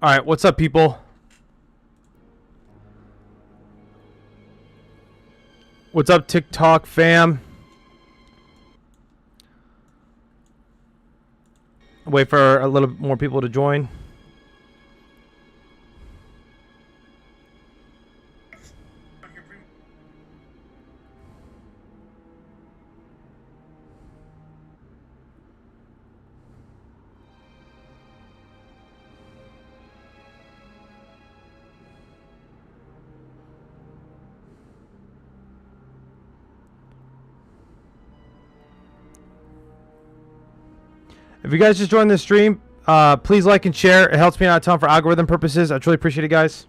All right, what's up, people? What's up, TikTok fam? Wait for a little more people to join. If you guys just joined the stream, please like and share. It helps me out a ton for algorithm purposes. I truly appreciate it, guys.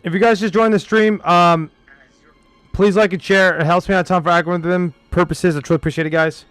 If you guys just joined the stream, please like and share. It helps me out a ton for algorithm purposes. I truly appreciate it, guys.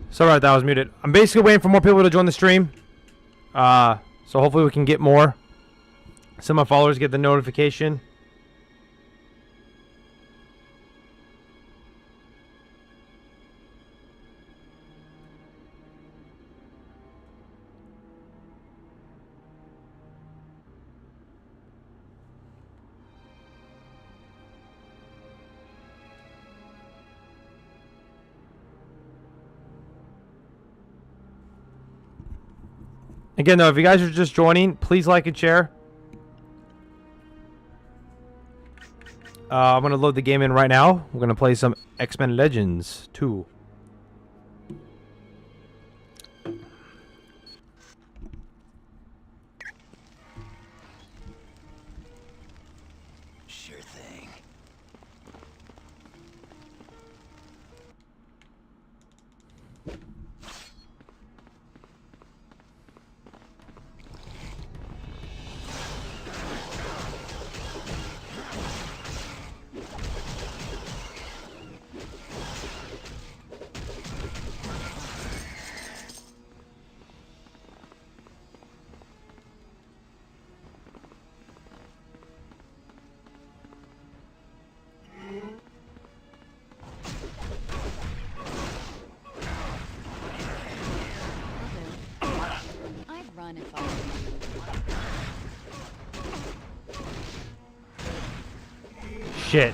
Sorry, that was muted. I'm basically waiting for more people to join the stream. So hopefully we can get more. Some of my followers get the notification. Again, though, if you guys are just joining, please like and share. I'm going to load the game in right now. We're going to play some X-Men Legends 2. shit.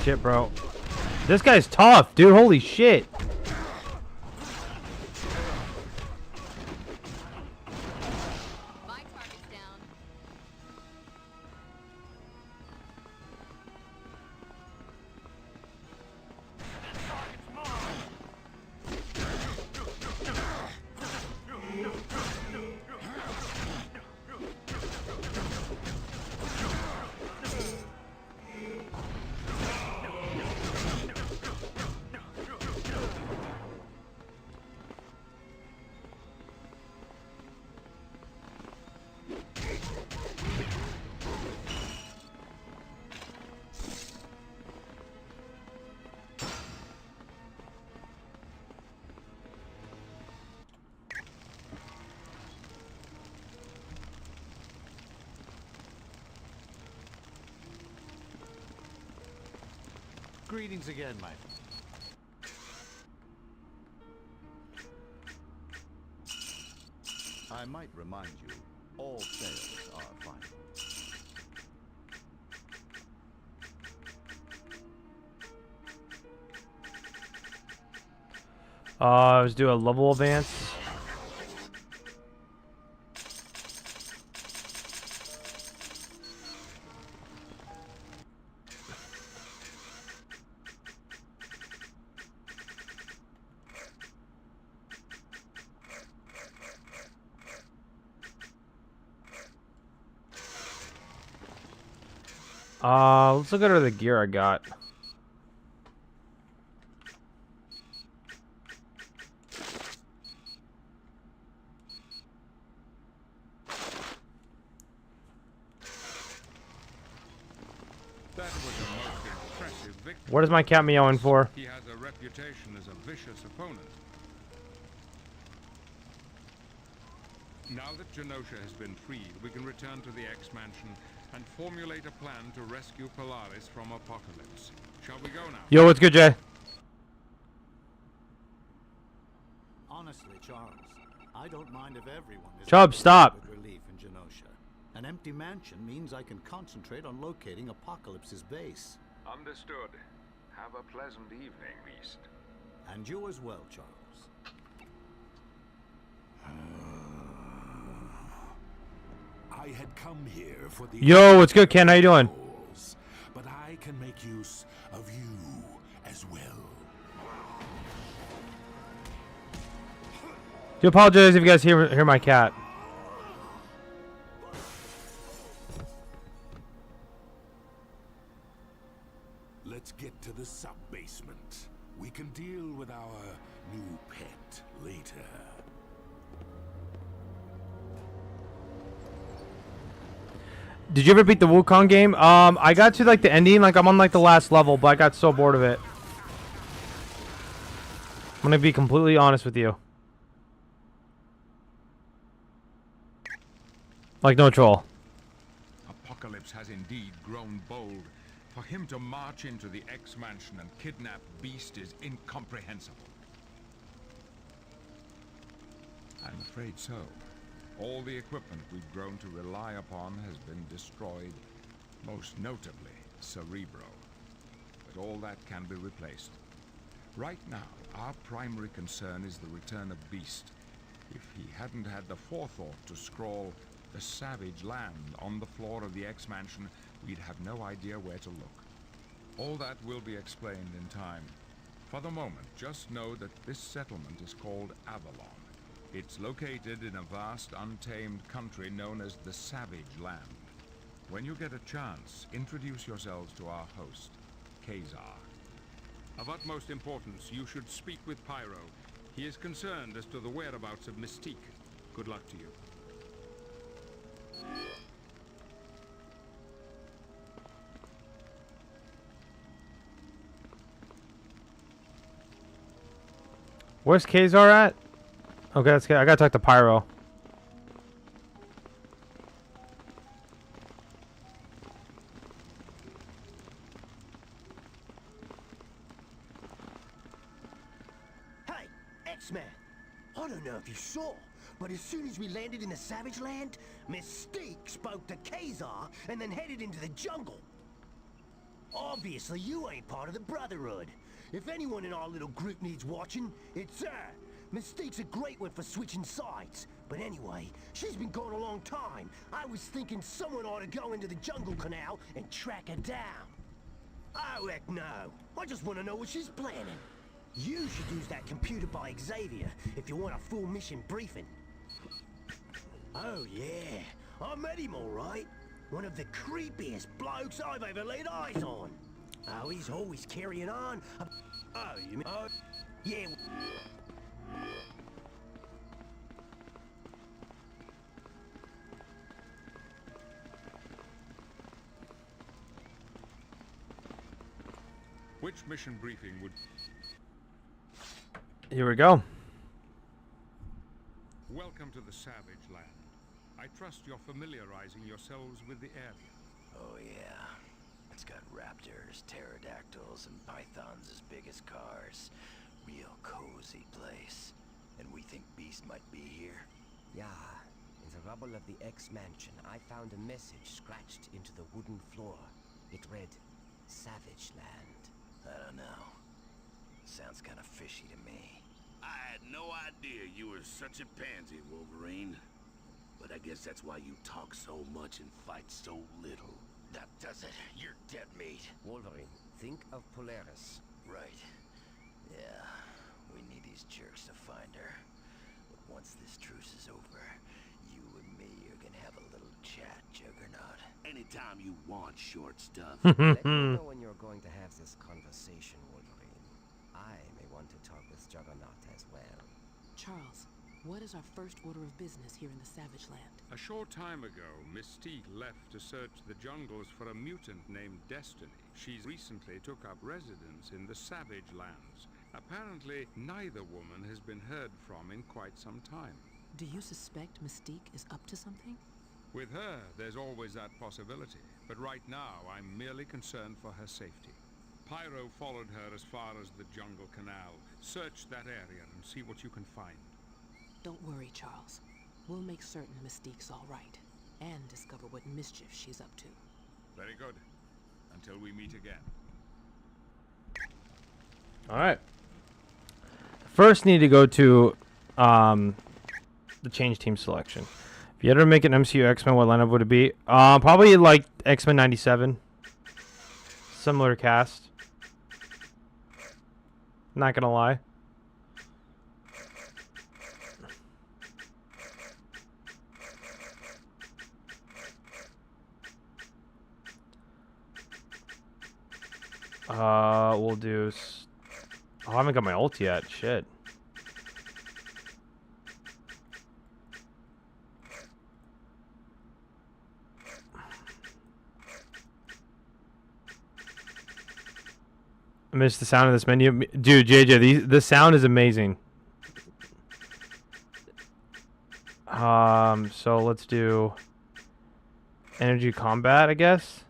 Shit, bro. This guy's tough, dude. Holy shit. My target's down. Greetings again, my I might remind you, all sales are final. Let's do a level advance. Let's look at the gear I got. That was a most impressive victory. What is my cat meowing for? He has a reputation as a vicious opponent. Now that Genosha has been freed, we can return to the X-Mansion and formulate a plan to rescue Polaris from Apocalypse. Shall we go now? Yo, what's good, Jay? Honestly, Charles, I don't mind if everyone is Chubb, stop. with relief in Genosha. An empty mansion means I can concentrate on locating Apocalypse's base. Understood. Have a pleasant evening, Beast. And you as well, Charles. I had come here for the Yo, what's good, Ken? How you doing? goals, but I can make use of you as well. Do apologize if you guys hear my cat. Let's get to the sub-basement. We can deal with our new pet later. Did you ever beat the Wukong game? I got to like the ending, like I'm on like the last level, but I got so bored of it. I'm gonna be completely honest with you. Like no troll. Apocalypse has indeed grown bold. For him to march into the X-Mansion and kidnap Beast is incomprehensible. I'm afraid so. All the equipment we've grown to rely upon has been destroyed, most notably Cerebro. But all that can be replaced. Right now, our primary concern is the return of Beast. If he hadn't had the forethought to scrawl "The Savage Land" on the floor of the X-Mansion, we'd have no idea where to look. All that will be explained in time. For the moment, just know that this settlement is called Avalon. It's located in a vast, untamed country known as the Savage Land. When you get a chance, introduce yourselves to our host, Kazar. Of utmost importance, you should speak with Pyro. He is concerned as to the whereabouts of Mystique. Good luck to you. Where's Kazar at? Okay, let's get. I gotta talk to Pyro. Hey, X-Man. I don't know if you saw, but as soon as we landed in the Savage Land, Mystique spoke to Kazar and then headed into the jungle. Obviously, you ain't part of the Brotherhood. If anyone in our little group needs watching, it's her. Mystique's a great one for switching sides. But anyway, she's been gone a long time. I was thinking someone ought to go into the jungle canal and track her down. Oh, heck no. I just want to know what she's planning. You should use that computer by Xavier if you want a full mission briefing. Oh, yeah. I met him all right. One of the creepiest blokes I've ever laid eyes on. Oh, he's always carrying on. Oh, you mean... Oh, yeah. Which mission briefing would... Here we go. Welcome to the Savage Land. I trust you're familiarizing yourselves with the area. Oh, yeah. It's got raptors, pterodactyls, and pythons as big as cars. Real cozy place. And we think Beast might be here. Yeah. In the rubble of the X-Mansion, I found a message scratched into the wooden floor. It read, Savage Land. I don't know. Sounds kind of fishy to me. I had no idea you were such a pansy, Wolverine. But I guess that's why you talk so much and fight so little. That does it. You're dead meat. Wolverine, think of Polaris. Right. Yeah. We need these jerks to find her. But once this truce is over, you and me are gonna have a little chat, Juggernaut. Anytime you want, short stuff. Let me know when you're going to have this conversation, Wolverine. I may want to talk with Juggernaut as well. Charles, what is our first order of business here in the Savage Land? A short time ago, Mystique left to search the jungles for a mutant named Destiny. She recently took up residence in the Savage Lands. Apparently, neither woman has been heard from in quite some time. Do you suspect Mystique is up to something? With her, there's always that possibility. But right now, I'm merely concerned for her safety. Pyro followed her as far as the jungle canal. Search that area and see what you can find. Don't worry, Charles. We'll make certain Mystique's all right, and discover what mischief she's up to. Very good. Until we meet again. Alright. First need to go to the change team selection. If you had to make an MCU X-Men, what lineup would it be? Probably like X-Men 97. Similar cast. Not gonna lie. We'll do... Oh, I haven't got my ult yet. Shit. I missed the sound of this menu. Dude, JJ, the sound is amazing. So let's do... Energy combat, I guess.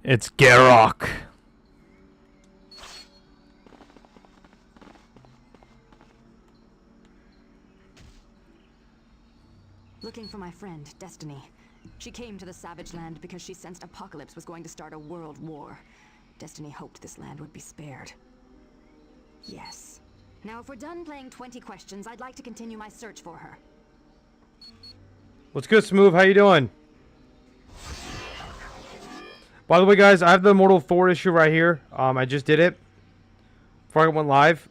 It's Garrock. Looking for my friend, Destiny. She came to the Savage Land because she sensed Apocalypse was going to start a world war. Destiny hoped this land would be spared. Yes. Now, if we're done playing 20 questions, I'd like to continue my search for her. What's good, Smooth? How you doing? By the way, guys, I have the Immortal 4 issue right here. I just did it before I went live.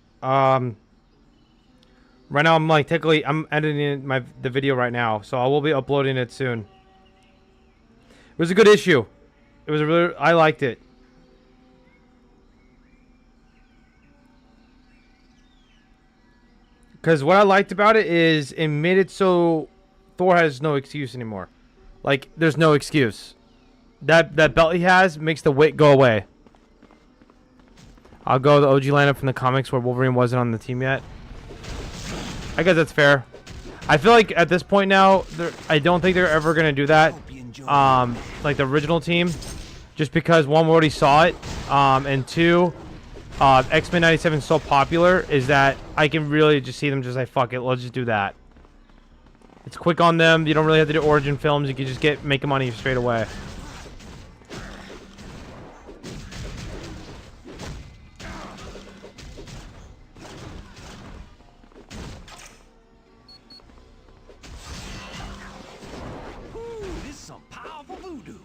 Right now, I'm like technically I'm editing the video right now, so I will be uploading it soon. It was a good issue. It was a really I liked it. Because what I liked about it is it made it so Thor has no excuse anymore. Like, there's no excuse. That belt he has makes the weight go away. I'll go the OG lineup from the comics where Wolverine wasn't on the team yet. I guess that's fair. I feel like at this point now, I don't think they're ever going to do that. Like the original team. Just because, one, we already saw it. And two... X-Men 97 is so popular is that I can really just see them just like, fuck it, let's just do that. It's quick on them. You don't really have to do origin films. You can just make money straight away. Ooh, this is some powerful voodoo.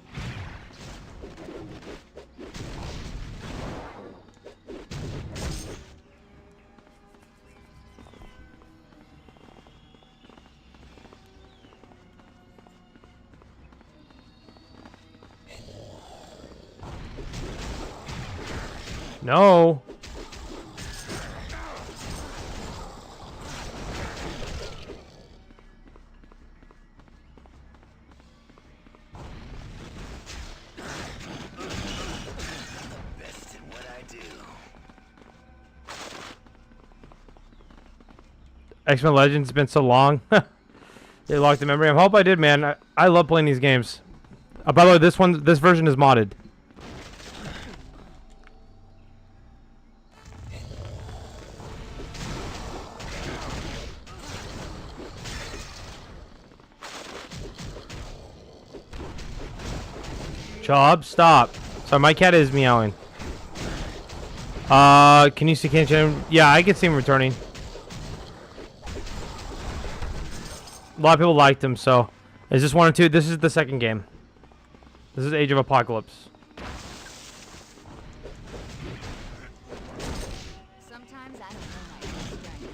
No. Best in what I do. X-Men Legends has been so long. They locked the memory. I hope I did, man. I love playing these games. By the way, this version is modded. Job, stop. Sorry, my cat is meowing. Can you see Ken? Yeah, I can see him returning. A lot of people liked him, so. Is this 1 or 2? This is the second game. This is Age of Apocalypse. Sometimes I don't know my own strength.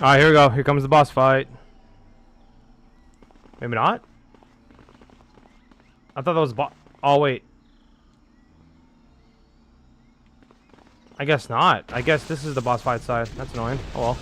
Alright, here we go. Here comes the boss fight. Maybe not? I thought that was oh, wait. I guess not. I guess this is the boss fight side. That's annoying. Oh well.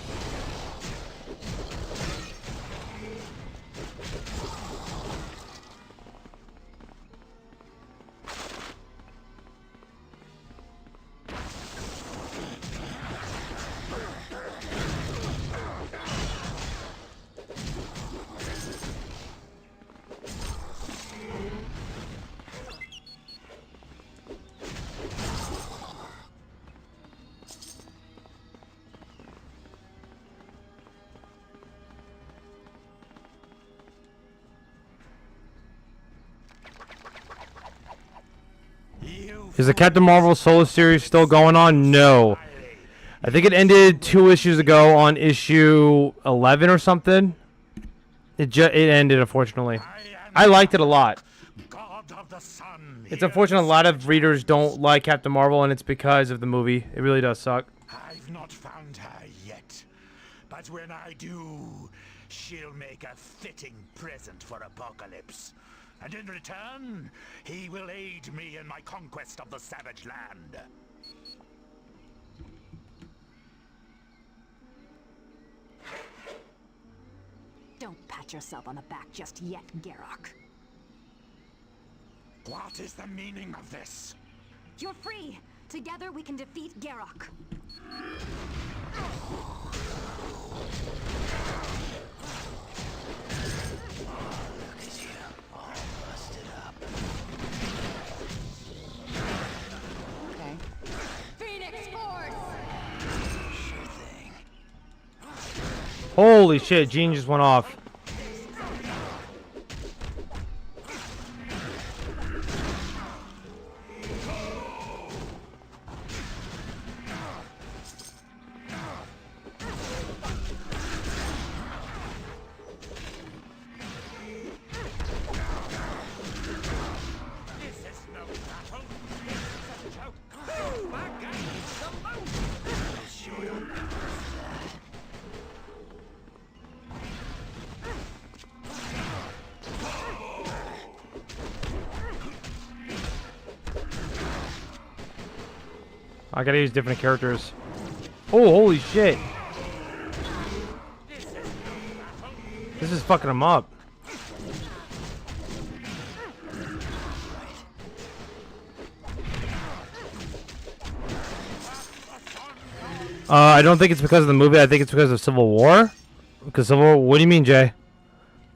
Is the Captain Marvel solo series still going on? No. I think it ended 2 issues ago on issue 11 or something. It ended, unfortunately. I liked it a lot. God of the sun. It's unfortunate a lot of readers don't like Captain Marvel, and it's because of the movie. It really does suck. I've not found her yet, but when I do, she'll make a fitting present for Apocalypse. And in return, he will aid me in my conquest of the Savage Land. Don't pat yourself on the back just yet, Garrock. What is the meaning of this? You're free! Together we can defeat Garrock. Okay. Phoenix Force! Sure thing. Holy shit, Jean just went off. I gotta use different characters. Oh, holy shit. This is fucking him up. I don't think it's because of the movie. I think it's because of Civil War. Because Civil War. What do you mean, Jay?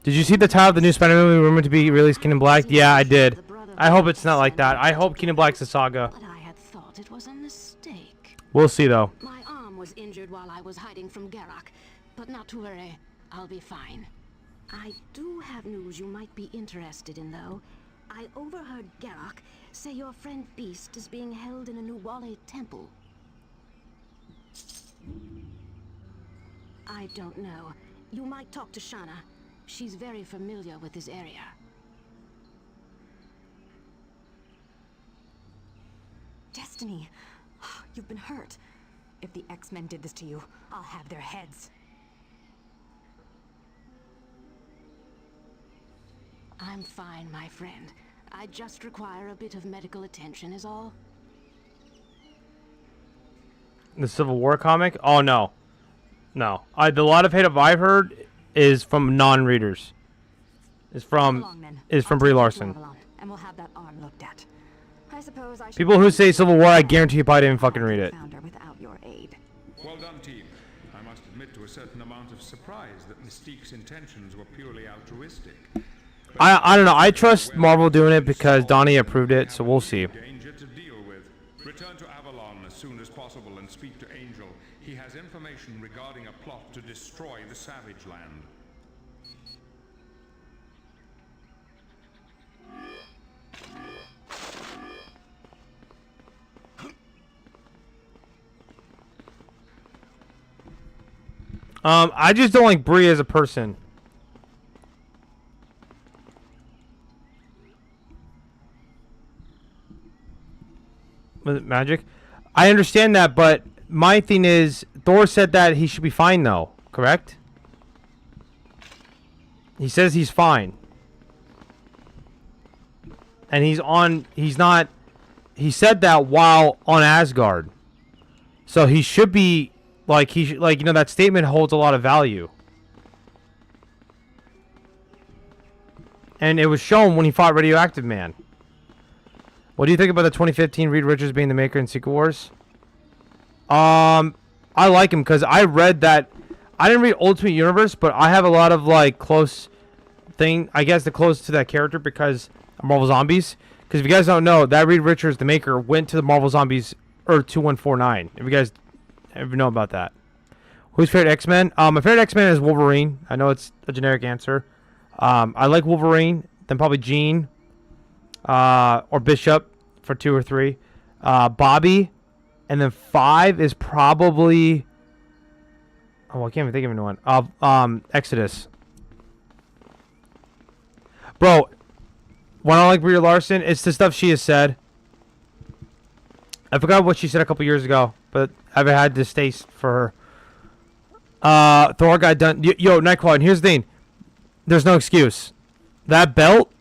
Did you see the title of the new Spider-Man movie rumored to be released, King in Black? Yeah, I did. I hope it's not like that. I hope King in Black's a saga. But I had thought it was a mistake. We'll see, though. My arm was injured while I was hiding from Garak, but not to worry, I'll be fine. I do have news you might be interested in, though. I overheard Garak say your friend Beast is being held in a Nuwale temple. I don't know. You might talk to Shana. She's very familiar with this area. Destiny, you've been hurt. If the X-Men did this to you, I'll have their heads. I'm fine, my friend. I just require a bit of medical attention is all. The Civil War comic? Oh, no. No. The lot of hate I've heard is from non-readers. Is from Brie Larson. And we'll have that arm looked at. I suppose I should People who say Civil War, I guarantee you probably didn't fucking read it. found her without your aid. Well done, team. I must admit to a certain amount of surprise that Mystique's intentions were purely altruistic. I don't know. I trust Marvel doing it because Donnie approved it, so we'll see. Danger to deal with. Return to Avalon as soon as possible and speak to Angel. He has information regarding a plot to destroy the Savage Land. I just don't like Brie as a person. Was it magic? I understand that, but my thing is, Thor said that he should be fine, though. Correct? He says he's fine. And he's not, he said that while on Asgard. So he should be, like, that statement holds a lot of value. And it was shown when he fought Radioactive Man. What do you think about the 2015 Reed Richards being the maker in Secret Wars? I like him because I read that. I didn't read Ultimate Universe, but I have a lot of close thing. I guess the close to that character because of Marvel Zombies. Because if you guys don't know, that Reed Richards, the maker, went to the Marvel Zombies Earth 2149. If you guys ever know about that. Who's favorite X-Men? My favorite X-Men is Wolverine. I know it's a generic answer. I like Wolverine. Then probably Jean. Or Bishop for 2 or 3. Bobby. And then 5 is probably... Oh, I can't even think of anyone. Exodus. Bro, when I like Brie Larson, it's the stuff she has said. I forgot what she said a couple years ago, but I've had distaste for her. Thor got done... Yo, Nightcrawler, and here's the thing. There's no excuse. That belt...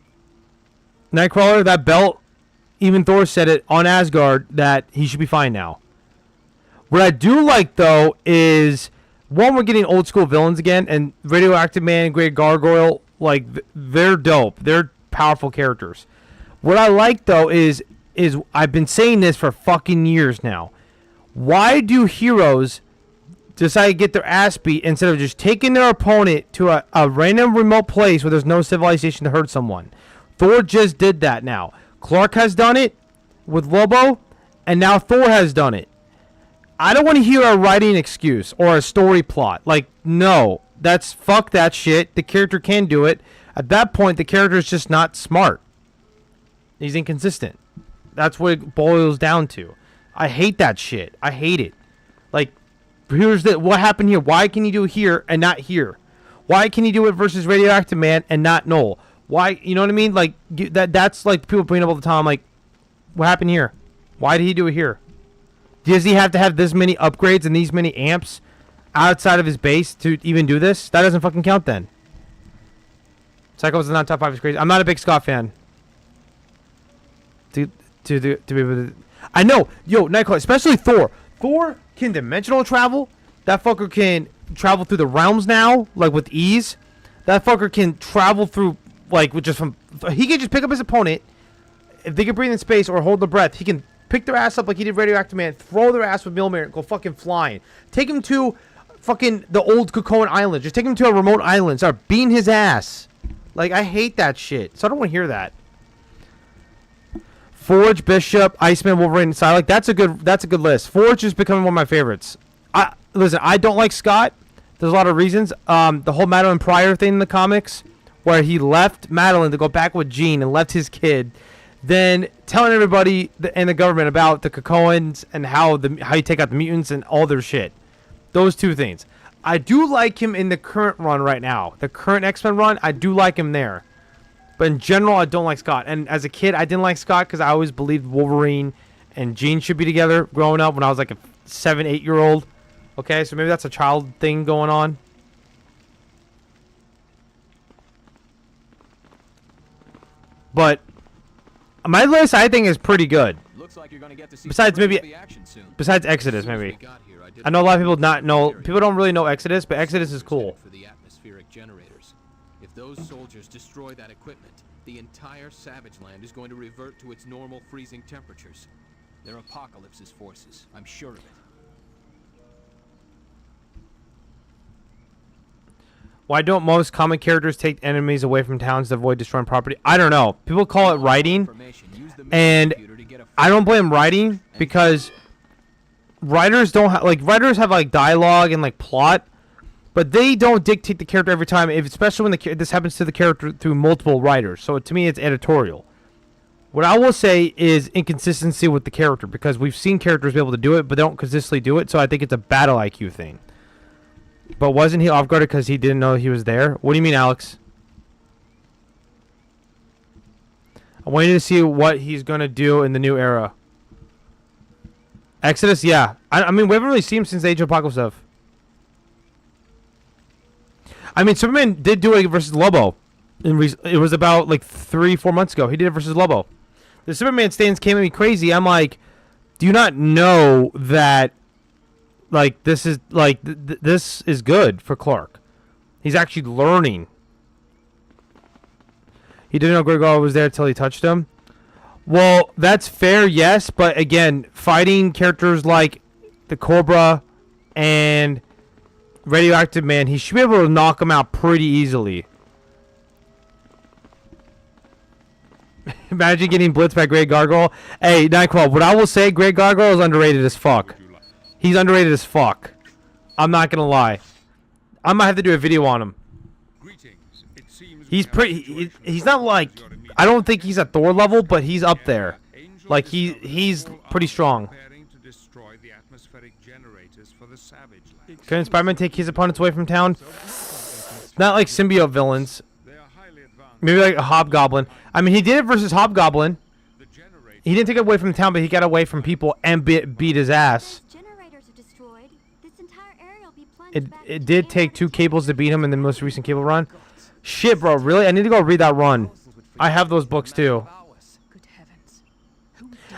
Nightcrawler, that belt, even Thor said it on Asgard that he should be fine now. What I do like, though, is, one, we're getting old school villains again, and Radioactive Man, Great Gargoyle, they're dope. They're powerful characters. What I like, though, is I've been saying this for fucking years now. Why do heroes decide to get their ass beat instead of just taking their opponent to a random remote place where there's no civilization to hurt someone? Thor just did that now. Clark has done it with Lobo, and now Thor has done it. I don't want to hear a writing excuse or a story plot. No. That's fuck that shit. The character can do it. At that point, the character is just not smart. He's inconsistent. That's what it boils down to. I hate that shit. I hate it. Like, here's what happened here. Why can he do it here and not here? Why can he do it versus Radioactive Man and not Noel? Why? You know what I mean? Like that's like people bring up all the time. Like, what happened here? Why did he do it here? Does he have to have this many upgrades and these many amps outside of his base to even do this? That doesn't fucking count then. Psycho is not top 5 is crazy. I'm not a big Scott fan. To be able to, I know, yo, Nightcrawler, especially Thor. Thor can dimensional travel. That fucker can travel through the realms now, like with ease. That fucker can travel through, like, with just from. He can just pick up his opponent. If they can breathe in space or hold their breath, he can pick their ass up like he did Radioactive Man, throw their ass with Milmer, and go fucking flying. Take him to fucking the old Cocoon Island. Just take him to a remote island. Start beating his ass. Like, I hate that shit. So I don't want to hear that. Forge, Bishop, Iceman, Wolverine, Psylocke. That's a good list. Forge is becoming one of my favorites. Listen, I don't like Scott. There's a lot of reasons. The whole Madeline Pryor thing in the comics, where he left Madeline to go back with Jean and left his kid, then telling everybody in the government about the Krakoans and how you take out the mutants and all their shit. Those two things. I do like him in the current run right now. The current X-Men run, I do like him there. But in general, I don't like Scott. And as a kid, I didn't like Scott because I always believed Wolverine and Jean should be together growing up when I was like a 7, 8-year-old. Okay, so maybe that's a child thing going on. But my list, I think, is pretty good. Looks like you're gonna get to see besides maybe, the action soon. besides Exodus, maybe. I know a lot of people people don't really know Exodus, but Exodus is cool. For the atmospheric generators. If those soldiers destroy that equipment, the entire Savage Land is going to revert to its normal freezing temperatures. They're Apocalypse's forces, I'm sure of it. Why don't most comic characters take enemies away from towns to avoid destroying property? I don't know. People call it writing, and I don't blame writing because writers don't writers have like dialogue and like plot, but they don't dictate the character every time. Especially when this happens to the character through multiple writers. So to me, it's editorial. What I will say is inconsistency with the character because we've seen characters be able to do it, but they don't consistently do it. So I think it's a battle IQ thing. But wasn't he off guard because he didn't know he was there? What do you mean, Alex? I wanted to see what he's going to do in the new era. Exodus, yeah. I mean, we haven't really seen him since the Age of Apocalypse stuff. I mean, Superman did do it versus Lobo. It was about like 3-4 months ago. He did it versus Lobo. The Superman stands came at me crazy. I'm like, do you not know that like this is like this is good for Clark? He's actually learning. He didn't know Gregor was there until he touched him. Well, that's fair, yes, but again, fighting characters like the Cobra and Radioactive Man, he should be able to knock him out pretty easily. Imagine getting blitzed by Grey Gargoyle. Hey, Nightcrawler, what I will say, Grey Gargoyle is underrated as fuck. He's underrated as fuck. I'm not gonna lie. I might have to do a video on him. He's pretty. He's not like. I don't think he's at Thor level, but he's up there. Like he's pretty strong. Can Spider-Man take his opponents away from town? Not like symbiote villains. Maybe like a Hobgoblin. I mean, he did it versus Hobgoblin. He didn't take it away from the town, but he got away from people and beat his ass. It did take 2 cables to beat him in the most recent cable run. Shit, bro, really? I need to go read that run. I have those books too.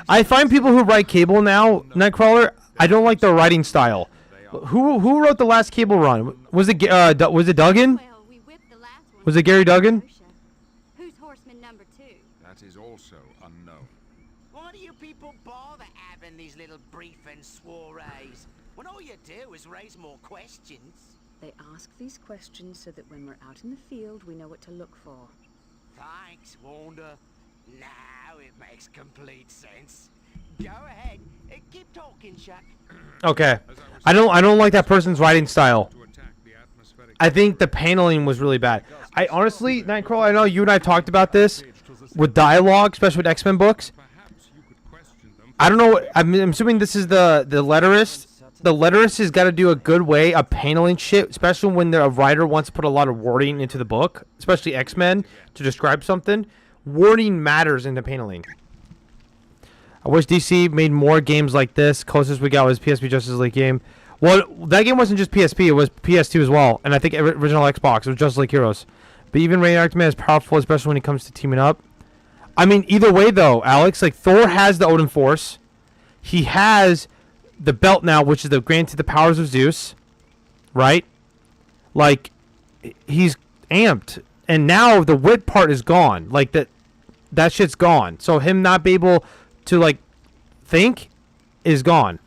I find people who write cable now, Nightcrawler, I don't like their writing style. Who wrote the last cable run? Was it Duggan? Was it Gary Duggan? Who's horseman number 2? That is also unknown. Why do you people bother having these little briefing soirees when all you do is raise more questions? They ask these questions so that when we're out in the field, we know what to look for. Thanks, Wanda. Now it makes complete sense. Go ahead, keep talking, Chuck. Okay. I don't like that person's writing style. I think the paneling was really bad. I honestly, Nightcrawler, I know you and I have talked about this with dialogue, especially with X-Men books. I don't know. I'm assuming this is the letterist. The letterist has got to do a good way of paneling shit, especially when a writer wants to put a lot of wording into the book, especially X-Men, to describe something. Wording matters in the paneling. I wish DC made more games like this. Closest we got was PSP Justice League game. Well, that game wasn't just PSP, it was PS2 as well. And I think original Xbox, it was Justice League Heroes. But even Radioactive Man is powerful, especially when it comes to teaming up. I mean, either way, though, Alex, like, Thor has the Odin Force. He has the belt now, which is granted the powers of Zeus. Right? Like, he's amped. And now the wit part is gone. Like, that shit's gone. So him not be able to, like, think is gone.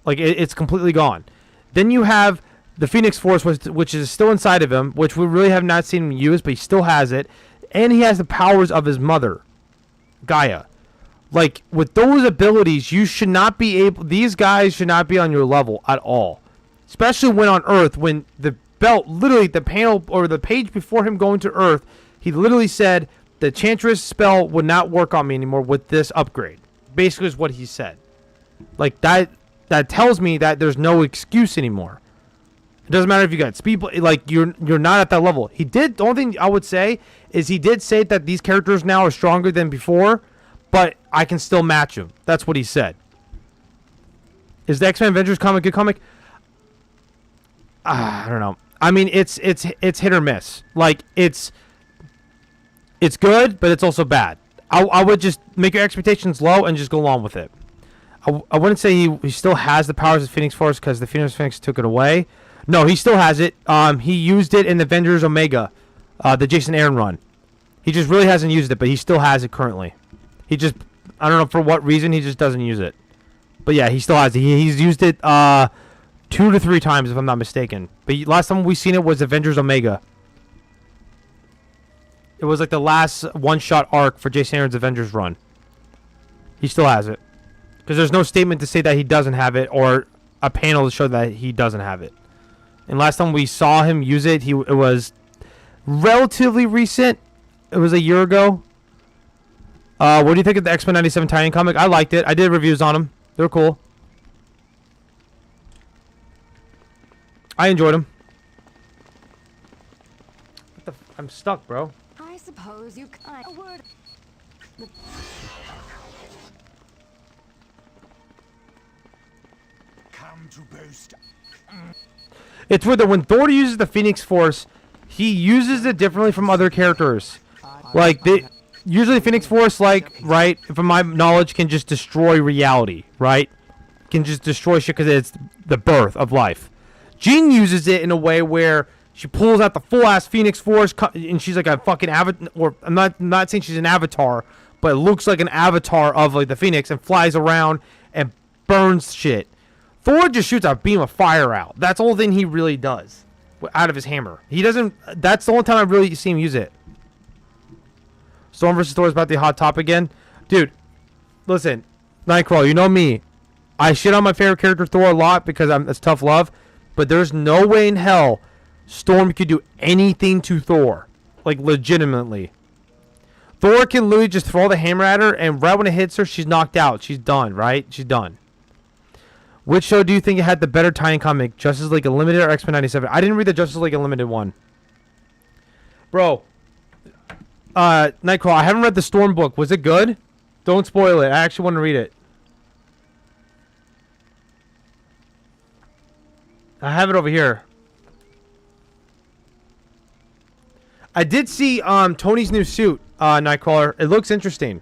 Like, it's completely gone. Then you have the Phoenix Force, which is still inside of him, which we really have not seen him use, but he still has it. And he has the powers of his mother, Gaia. Like, with those abilities, you should not be able... These guys should not be on your level at all. Especially when on Earth, when the belt, literally, the panel, or the page before him going to Earth, he literally said, the Enchantress spell would not work on me anymore with this upgrade. Basically is what he said. Like, that tells me that there's no excuse anymore. It doesn't matter if you got speed, like, you're not at that level. He did, the only thing I would say is he did say that these characters now are stronger than before, but I can still match them. That's what he said. Is the X-Men Avengers comic a good comic? I don't know. I mean, it's hit or miss. Like, it's good, but it's also bad. I would just make your expectations low and just go along with it. I wouldn't say he still has the powers of Phoenix Force because the Phoenix took it away. No, he still has it. He used it in Avengers Omega, the Jason Aaron run. He just really hasn't used it, but he still has it currently. He just, I don't know for what reason, he just doesn't use it. But yeah, he still has it. He's used it 2 to 3 times, if I'm not mistaken. But last time we seen it was Avengers Omega. It was like the last one-shot arc for Jason Aaron's Avengers run. He still has it. Because there's no statement to say that he doesn't have it, or a panel to show that he doesn't have it. And last time we saw him use it, it was relatively recent. It was a year ago. What do you think of the X-Men 97 tie-in comic? I liked it. I did reviews on them. They were cool. I enjoyed them. I'm stuck, bro. I suppose you kind a word. Come to boast. It's weird that when Thor uses the Phoenix Force, he uses it differently from other characters. Like, usually Phoenix Force, like, right, from my knowledge, can just destroy reality, right? Can just destroy shit because it's the birth of life. Jean uses it in a way where she pulls out the full-ass Phoenix Force, and she's like a fucking avatar, or I'm not saying she's an avatar, but it looks like an avatar of, like, the Phoenix, and flies around and burns shit. Thor just shoots a beam of fire out. That's the only thing he really does out of his hammer. He doesn't... That's the only time I really see him use it. Storm vs. Thor is about the hot top again. Dude, listen. Nightcrawler, you know me. I shit on my favorite character Thor a lot because it's tough love. But there's no way in hell Storm could do anything to Thor. Like, legitimately. Thor can literally just throw the hammer at her, and right when it hits her, she's knocked out. She's done, right? She's done. Which show do you think had the better tie-in comic? Justice League Unlimited or X-Men 97? I didn't read the Justice League Unlimited one. Bro. Nightcrawler, I haven't read the Storm book. Was it good? Don't spoil it. I actually want to read it. I have it over here. I did see Tony's new suit, Nightcrawler. It looks interesting.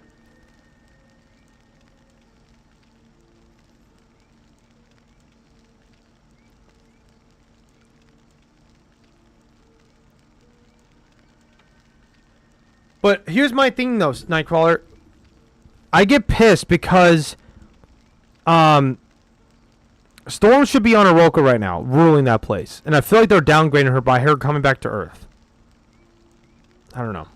But here's my thing, though, Nightcrawler. I get pissed because Storm should be on Oroka right now, ruling that place. And I feel like they're downgrading her by her coming back to Earth. I don't know.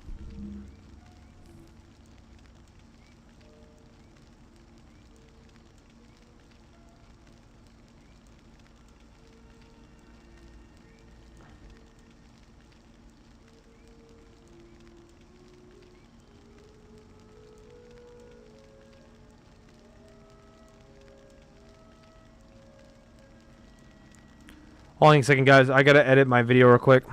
Hold on a second, guys. I gotta edit my video real quick.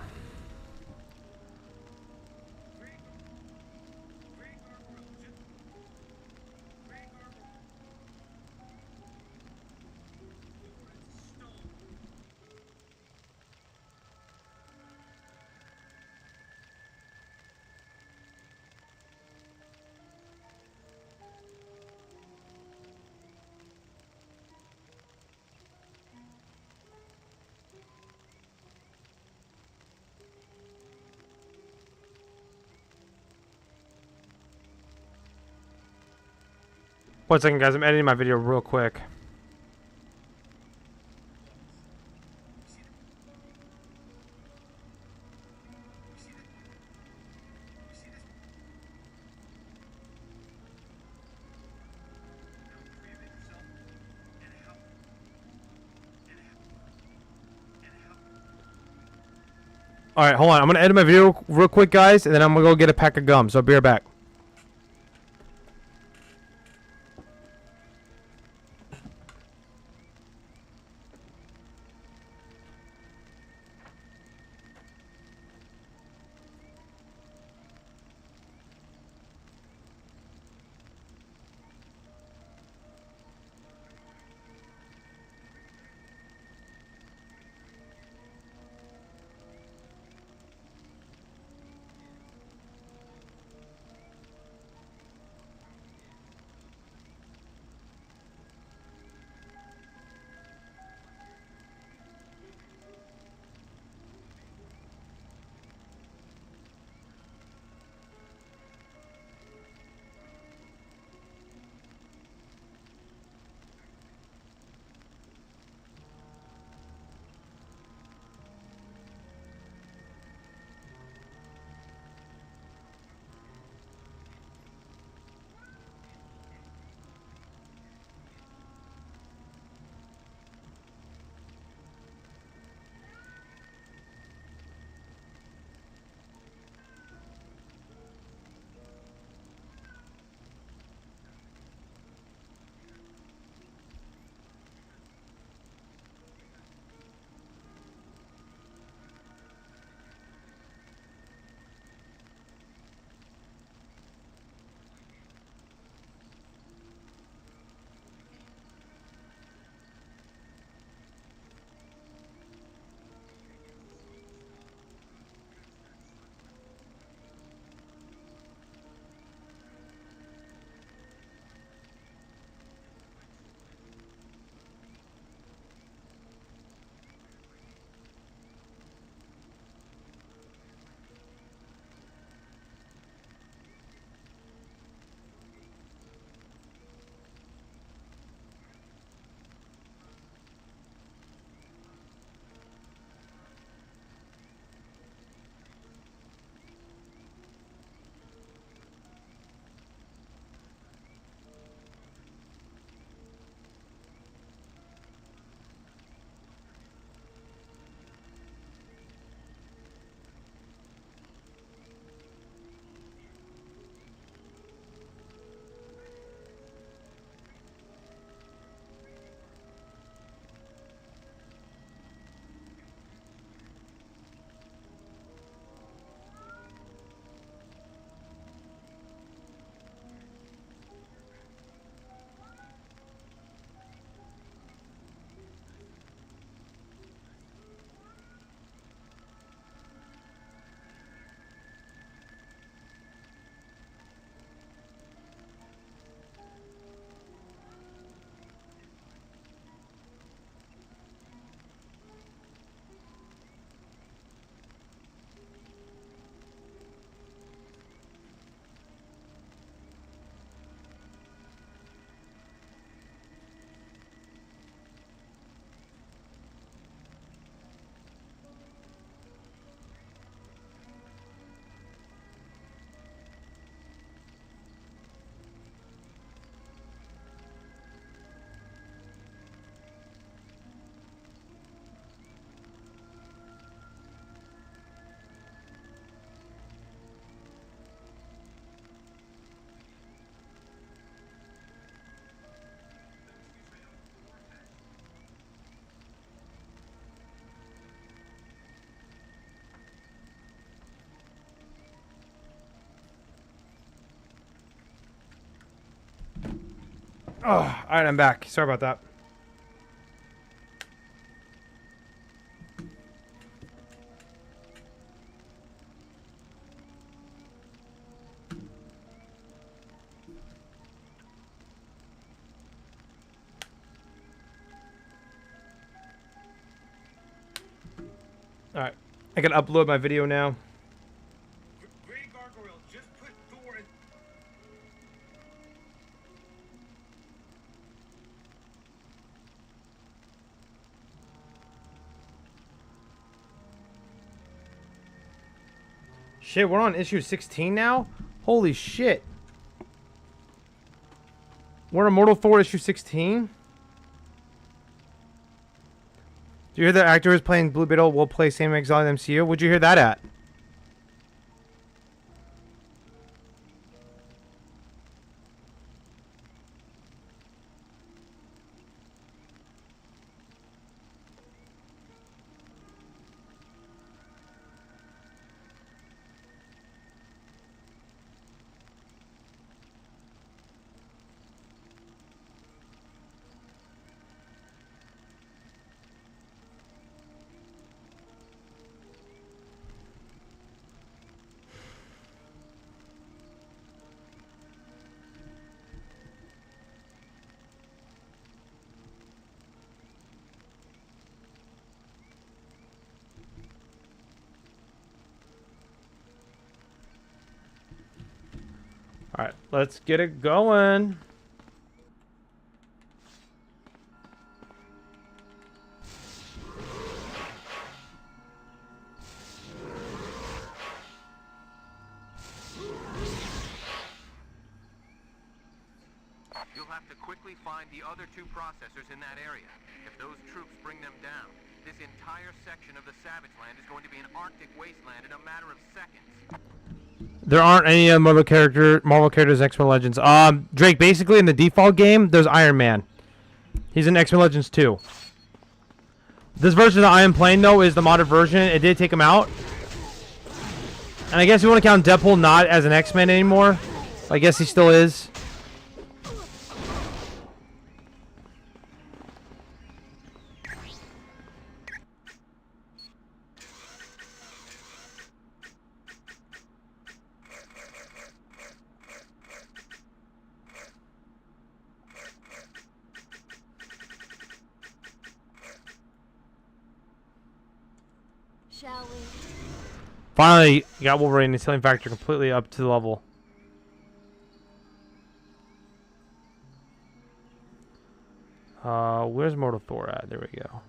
One second, guys. I'm editing my video real quick. Alright, hold on. I'm going to edit my video real quick, guys, and then I'm going to go get a pack of gum. So I'll be right back. Oh, alright, I'm back. Sorry about that. Alright, I can upload my video now. Great Gargoyle, just put Thor in. Shit, we're on issue 16 now? Holy shit. We're on Immortal Thor issue 16? Do you hear the actor who's playing Blue Beetle will play Sam Exile in the MCU? Where'd you hear that at? Alright, let's get it going. You'll have to quickly find the other 2 processors in that area. If those troops bring them down, this entire section of the Savage Land is going to be an Arctic wasteland in a matter of seconds. There aren't any Marvel characters X-Men Legends. Drake, basically in the default game, there's Iron Man. He's in X-Men Legends 2. This version that I am playing, though, is the modded version. It did take him out. And I guess you want to count Deadpool not as an X-Men anymore. I guess he still is. Shall we? Finally, you got Wolverine. His healing factor completely up to the level. Where's Mortal Thor at? There we go.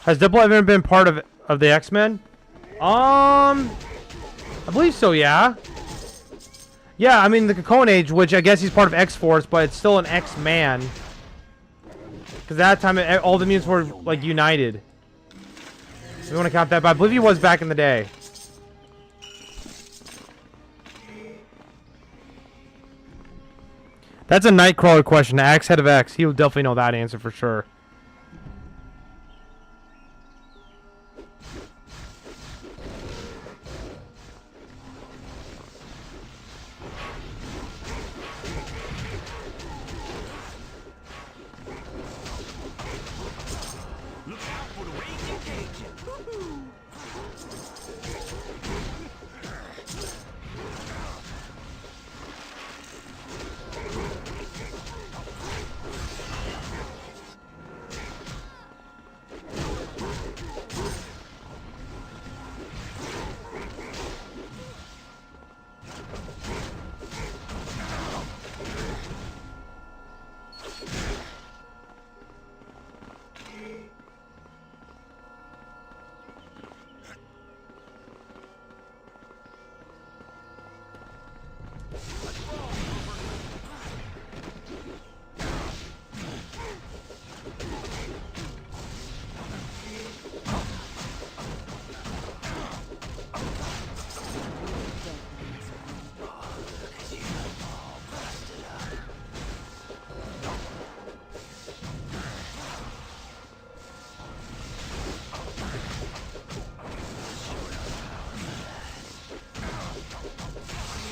Has Deadpool ever been part of the X-Men? I believe so, yeah. Yeah, I mean the Cocoon Age, which I guess he's part of X-Force, but it's still an X-Man. Because that time, all the mutants were, like, united. So we want to count that, but I believe he was back in the day. That's a Nightcrawler question. Axe, head of X. He will definitely know that answer for sure.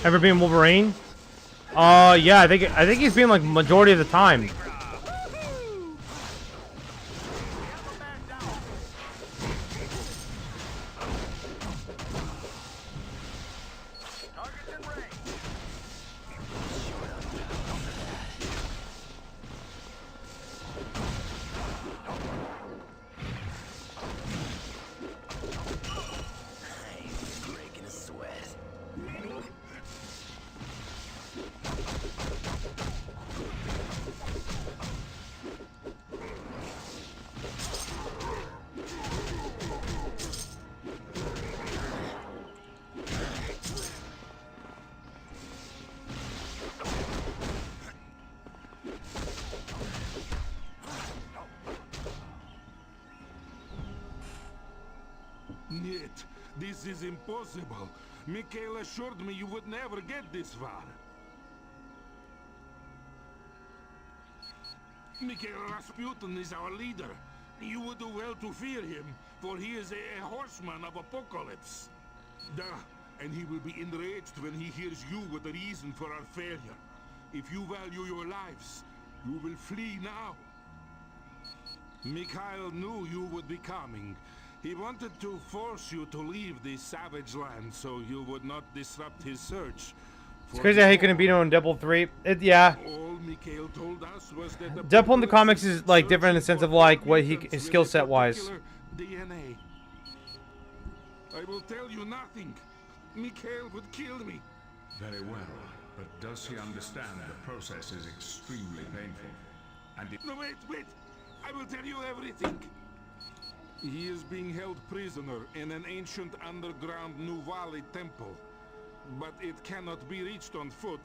Ever been Wolverine? Yeah, I think he's been like majority of the time. Breaking a sweat. Niet, this is impossible. Mikhail assured me you would never get this far. Mikhail Rasputin is our leader. You would do well to fear him, for he is a horseman of apocalypse. Duh, and he will be enraged when he hears you with the reason for our failure. If you value your lives, you will flee now. Mikhail knew you would be coming. He wanted to force you to leave the savage land so you would not disrupt his search. It's crazy how he couldn't beat him in Deadpool 3. Yeah. All Mikhail told us was that the Deadpool in the comics is like different in the sense of like what his skill set wise. DNA. I will tell you nothing. Mikhail would kill me. Very well, but does he understand the process is extremely painful? And No, wait! I will tell you everything. He is being held prisoner in an ancient underground New Valley temple. But it cannot be reached on foot,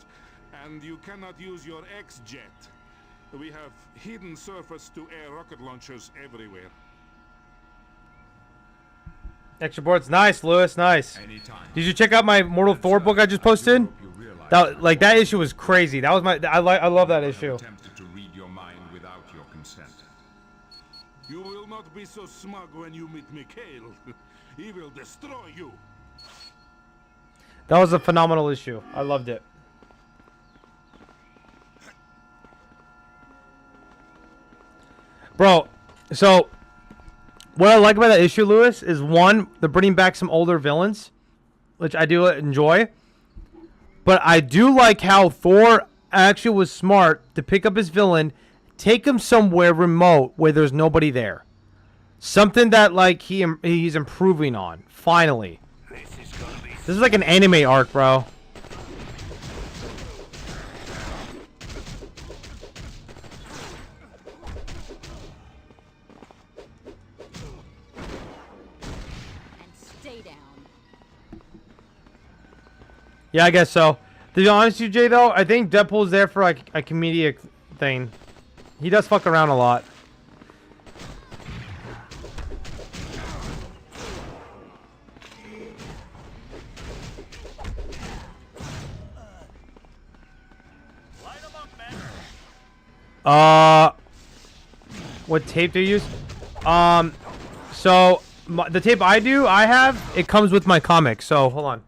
and you cannot use your X-Jet. We have hidden surface-to-air rocket launchers everywhere. Extra boards, nice, Lewis, nice. Did you check out my Mortal Thor book I just posted? That issue was crazy. That was I love that issue. attempted to read your mind without your consent. You will not be so smug when you meet Mikhail. He will destroy you. That was a phenomenal issue. I loved it. Bro, so what I like about that issue, Lewis, is one, they're bringing back some older villains, which I do enjoy. But I do like how Thor actually was smart to pick up his villain, take him somewhere remote where there's nobody there. Something that like he's improving on, finally. This is like an anime arc, bro. And stay down. Yeah, I guess so. To be honest with you, Jay, though, I think Deadpool's there for like a comedic thing. He does fuck around a lot. What tape do you use? So the tape I have, it comes with my comic. So hold on.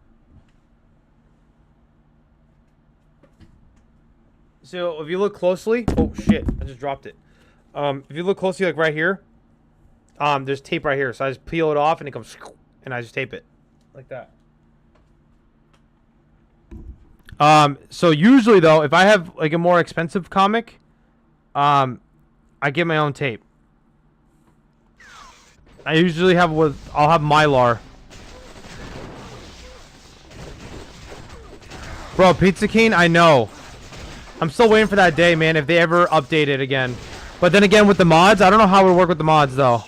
So if you look closely, oh shit, I just dropped it. If you look closely, like right here, there's tape right here. So I just peel it off and it comes, and I just tape it like that. So usually though, if I have like a more expensive comic, I get my own tape. I usually have I'll have Mylar. Bro, Pizza King, I know. I'm still waiting for that day, man, if they ever update it again. But then again, with the mods, I don't know how it would work with the mods, though.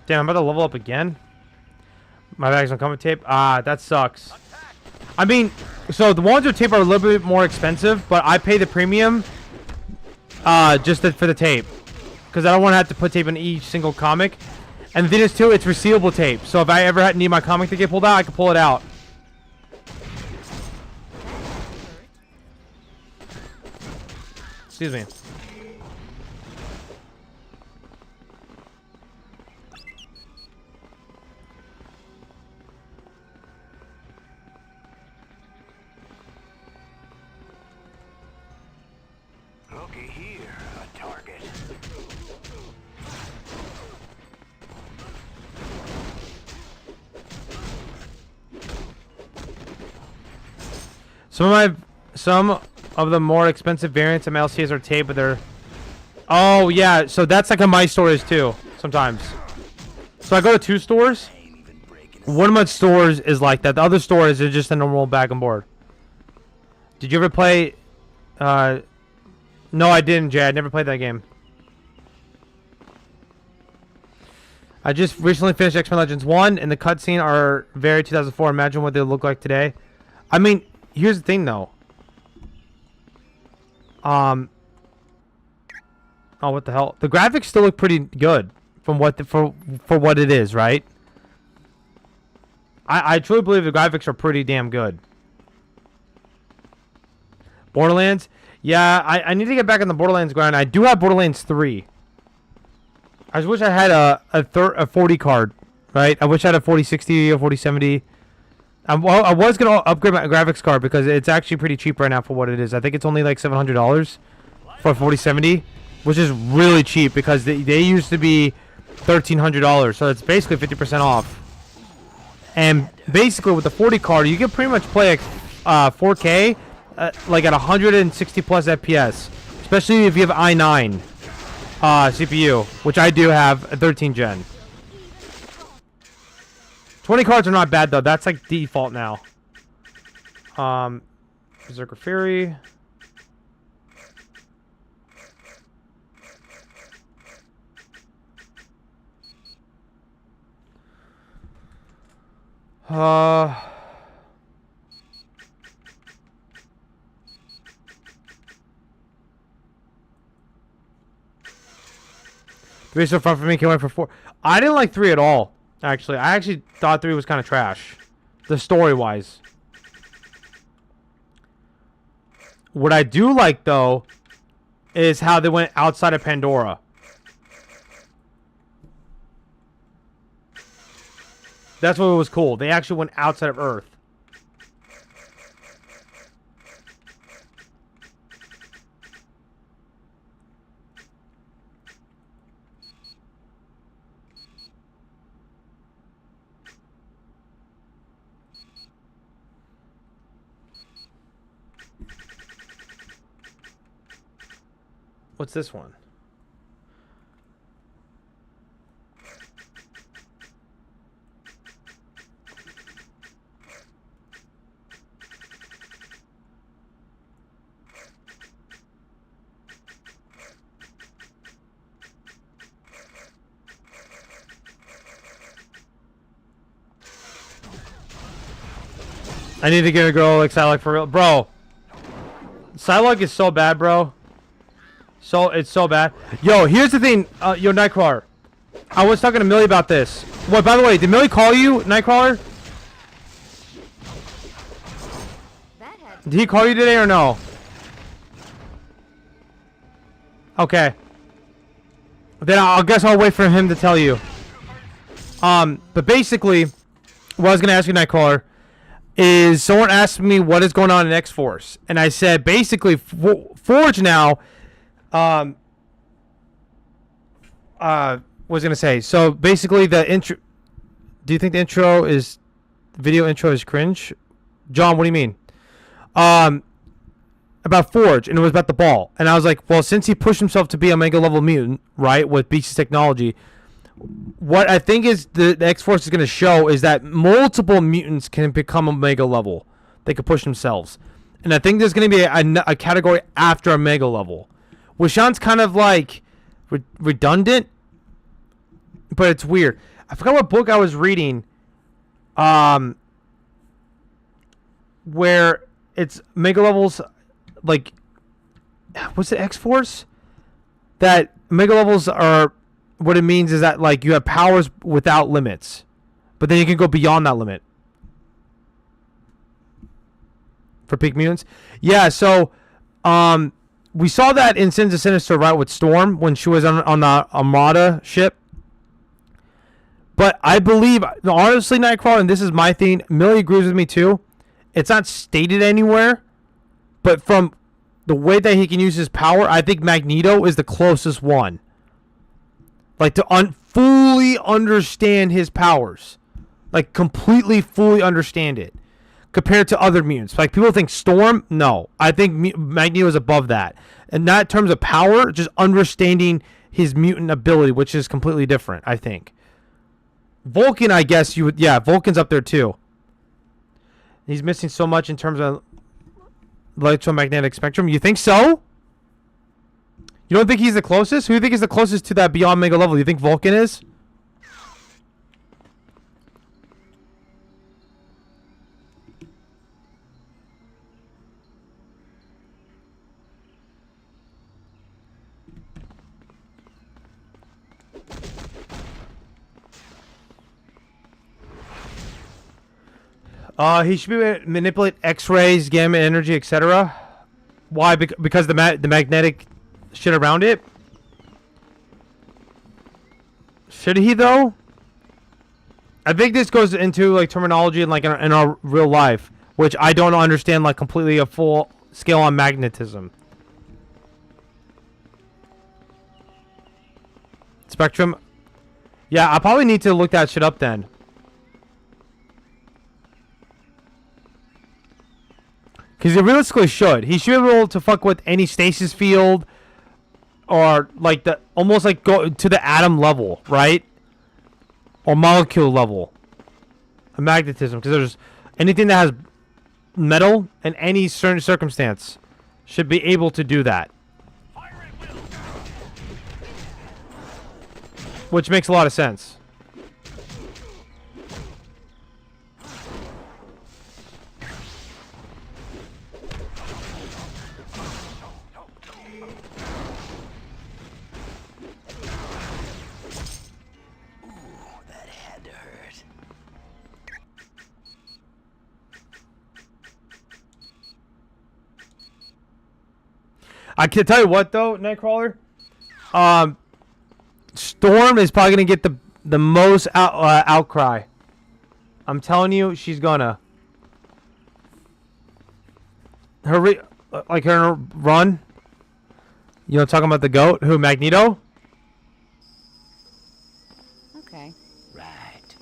Damn, I'm about to level up again. My bag's on coming tape. Ah, that sucks. I mean, so the ones with tape are a little bit more expensive, but I pay the premium just for the tape. Because I don't want to have to put tape in each single comic. And the thing is, too, it's resealable tape. So if I ever need my comic to get pulled out, I can pull it out. Excuse me. Looky here, a target. Some of the more expensive variants of MLCs are taped, but they're... Oh, yeah. So that's like how my store is, too, sometimes. So I go to 2 stores. One of my stores is like that. The other store is just a normal bag and board. Did you ever play... No, I didn't, Jay. I never played that game. I just recently finished X-Men Legends 1, and the cutscene are very 2004. Imagine what they look like today. I mean, here's the thing, though. Oh, what the hell? The graphics still look pretty good from what for what it is, right? I truly believe the graphics are pretty damn good. Borderlands? Yeah, I need to get back on the Borderlands grind. I do have Borderlands 3. I just wish I had a 40 card, right? I wish I had a 4060 or 4070. I was going to upgrade my graphics card because it's actually pretty cheap right now for what it is. I think it's only like $700 for a 4070, which is really cheap because they used to be $1,300. So it's basically 50% off. And basically with the 40 card, you can pretty much play like 4K like at 160 plus FPS, especially if you have i9 CPU, which I do have a 13 gen. 20 cards are not bad though. That's like default now. Berserker Fury. Three so far for me. Can't wait for 4. I didn't like 3 at all. Actually, I actually thought 3 was kind of trash, the story-wise. What I do like though is how they went outside of Pandora. That's what was cool. They actually went outside of Earth. What's this one? I need to get a girl like Psylocke for real. Bro, Psylocke is so bad, bro. So it's so bad. Yo, here's the thing, yo, Nightcrawler. I was talking to Millie about this. What, by the way, did Millie call you, Nightcrawler? Did he call you today or no? Okay. Then I guess I'll wait for him to tell you. But basically, what I was gonna ask you, Nightcrawler, is someone asked me what is going on in X-Force, and I said basically Forge now. Was gonna say, so basically the intro. Do you think the video intro is cringe? John, what do you mean? About Forge, and it was about the ball, and I was like, well, since he pushed himself to be a mega level mutant, right, with Beast's technology, what I think is the X-Force is gonna show is that multiple mutants can become a mega level. They can push themselves, and I think there's gonna be a category after a mega level, which sounds kind of like redundant, but it's weird. I forgot what book I was reading, where it's mega levels, like, what's it, X-Force? That mega levels are, what it means is that, like, you have powers without limits, but then you can go beyond that limit. For peak mutants? Yeah, so, we saw that in Sins of Sinister, right, with Storm when she was on the Armada ship. But I believe, honestly, Nightcrawler, and this is my thing, Millie agrees with me too. It's not stated anywhere, but from the way that he can use his power, I think Magneto is the closest one. Like, to fully understand his powers. Like, completely, fully understand it. Compared to other mutants. Like, people think Storm, no. I think Magneto is above that. And not in terms of power, just understanding his mutant ability, which is completely different, I think. Vulcan, I guess you would... Yeah, Vulcan's up there, too. He's missing so much in terms of electromagnetic spectrum. You think so? You don't think he's the closest? Who do you think is the closest to that beyond mega level? You think Vulcan is? He should be able to manipulate X-rays, gamma energy, etc. Why? Because the magnetic shit around it. Should he though? I think this goes into like terminology and like in our real life, which I don't understand like completely a full scale on magnetism. Spectrum. Yeah, I probably need to look that shit up then. Because he realistically should. He should be able to fuck with any stasis field. Or like the almost like go to the atom level, right? Or molecule level. A magnetism. Because there's anything that has metal in any certain circumstance should be able to do that. Which makes a lot of sense. I can tell you what though, Nightcrawler. Storm is probably gonna get the most outcry. I'm telling you, she's gonna. Her run. You know, talking about the goat, who Magneto. Okay. Right.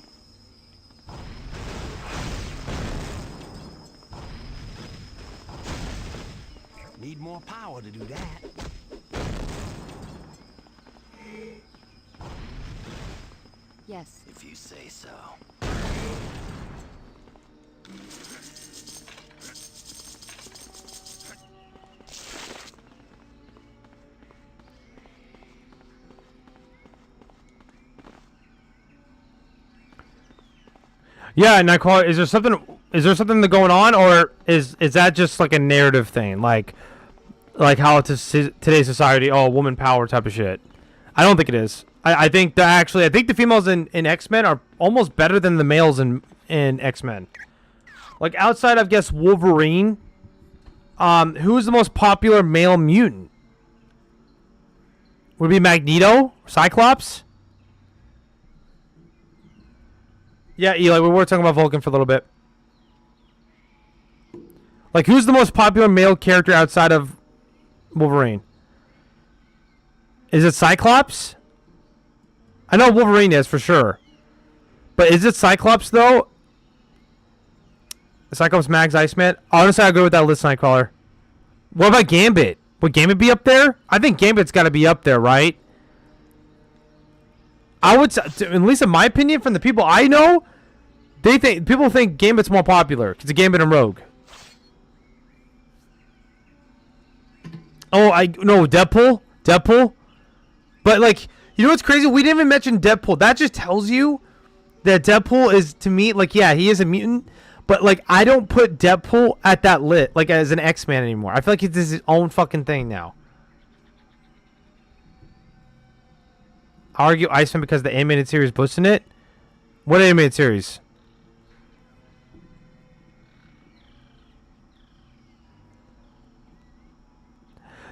Need more power to do that. Yes. If you say so. Yeah, Nightcrawler, is there something going on, or is that just like a narrative thing, like how it's today's society, oh, woman power type of shit? I don't think it is. I think the females in X-Men are almost better than the males in X-Men. Like outside of, I guess, Wolverine, who's the most popular male mutant? Would it be Magneto? Cyclops? Yeah, Eli, we were talking about Vulcan for a little bit. Like, who's the most popular male character outside of Wolverine? Is it Cyclops? I know Wolverine is, for sure. But is it Cyclops, though? Cyclops, Mags, Iceman? Honestly, I go with that list, Nightcrawler. What about Gambit? Would Gambit be up there? I think Gambit's got to be up there, right? I would, at least in my opinion, from the people I know, people think Gambit's more popular because of Gambit and Rogue. Oh, Deadpool, but like, you know what's crazy? We didn't even mention Deadpool. That just tells you that Deadpool is, to me, like, yeah, he is a mutant, but like, I don't put Deadpool at that lit like as an X-Man anymore. I feel like it's his own fucking thing now. I argue Iceman because the animated series boosting it. What animated series?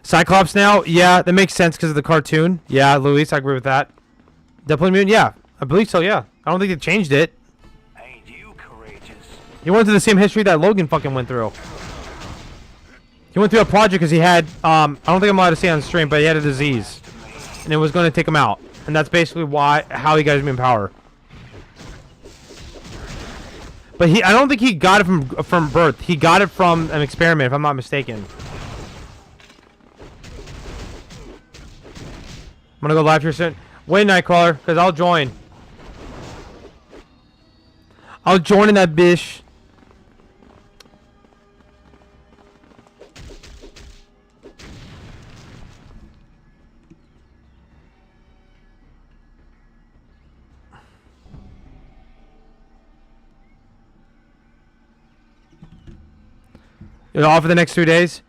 Cyclops now? Yeah, that makes sense because of the cartoon. Yeah, Luis, I agree with that. Definitely mutant? Yeah, I believe so, yeah. I don't think they changed it. Ain't you courageous? He went through the same history that Logan fucking went through. He went through a project because he had, I don't think I'm allowed to say on stream, but he had a disease. And it was going to take him out. And that's basically how he got his mutant power. But I don't think he got it from birth. He got it from an experiment, if I'm not mistaken. I'm gonna go live here soon. Wait, Nightcrawler, because I'll join. I'll join in that bish. You're off for the next 2 days.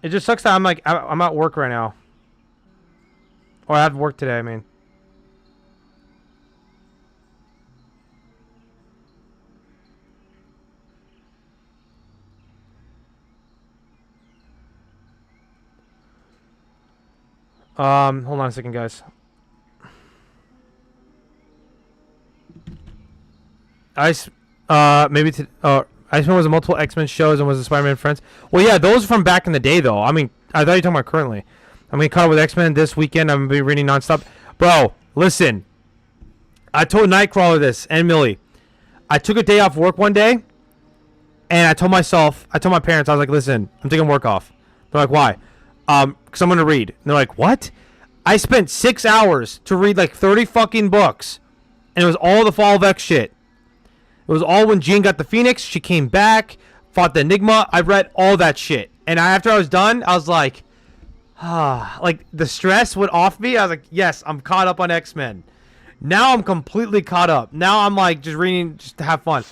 It just sucks that I'm at work right now. Or I have work today, I mean. Hold on a second, guys. Iceman was in multiple X-Men shows and was in Spider-Man Friends. Well, yeah, those are from back in the day, though. I mean, I thought you were talking about currently. I'm going to caught up with X-Men this weekend. I'm going to be reading nonstop. Bro, listen. I told Nightcrawler this and Millie. I took a day off work one day, and I told my parents, I was like, listen, I'm taking work off. They're like, why? Because I'm going to read. And they're like, what? I spent 6 hours to read like 30 fucking books, and it was all the Fall of X shit. It was all when Jean got the Phoenix. She came back, fought the Enigma. I read all that shit. And after I was done, I was like, like the stress went off me. I was like, yes, I'm caught up on X-Men. Now I'm completely caught up. Now I'm like just reading just to have fun.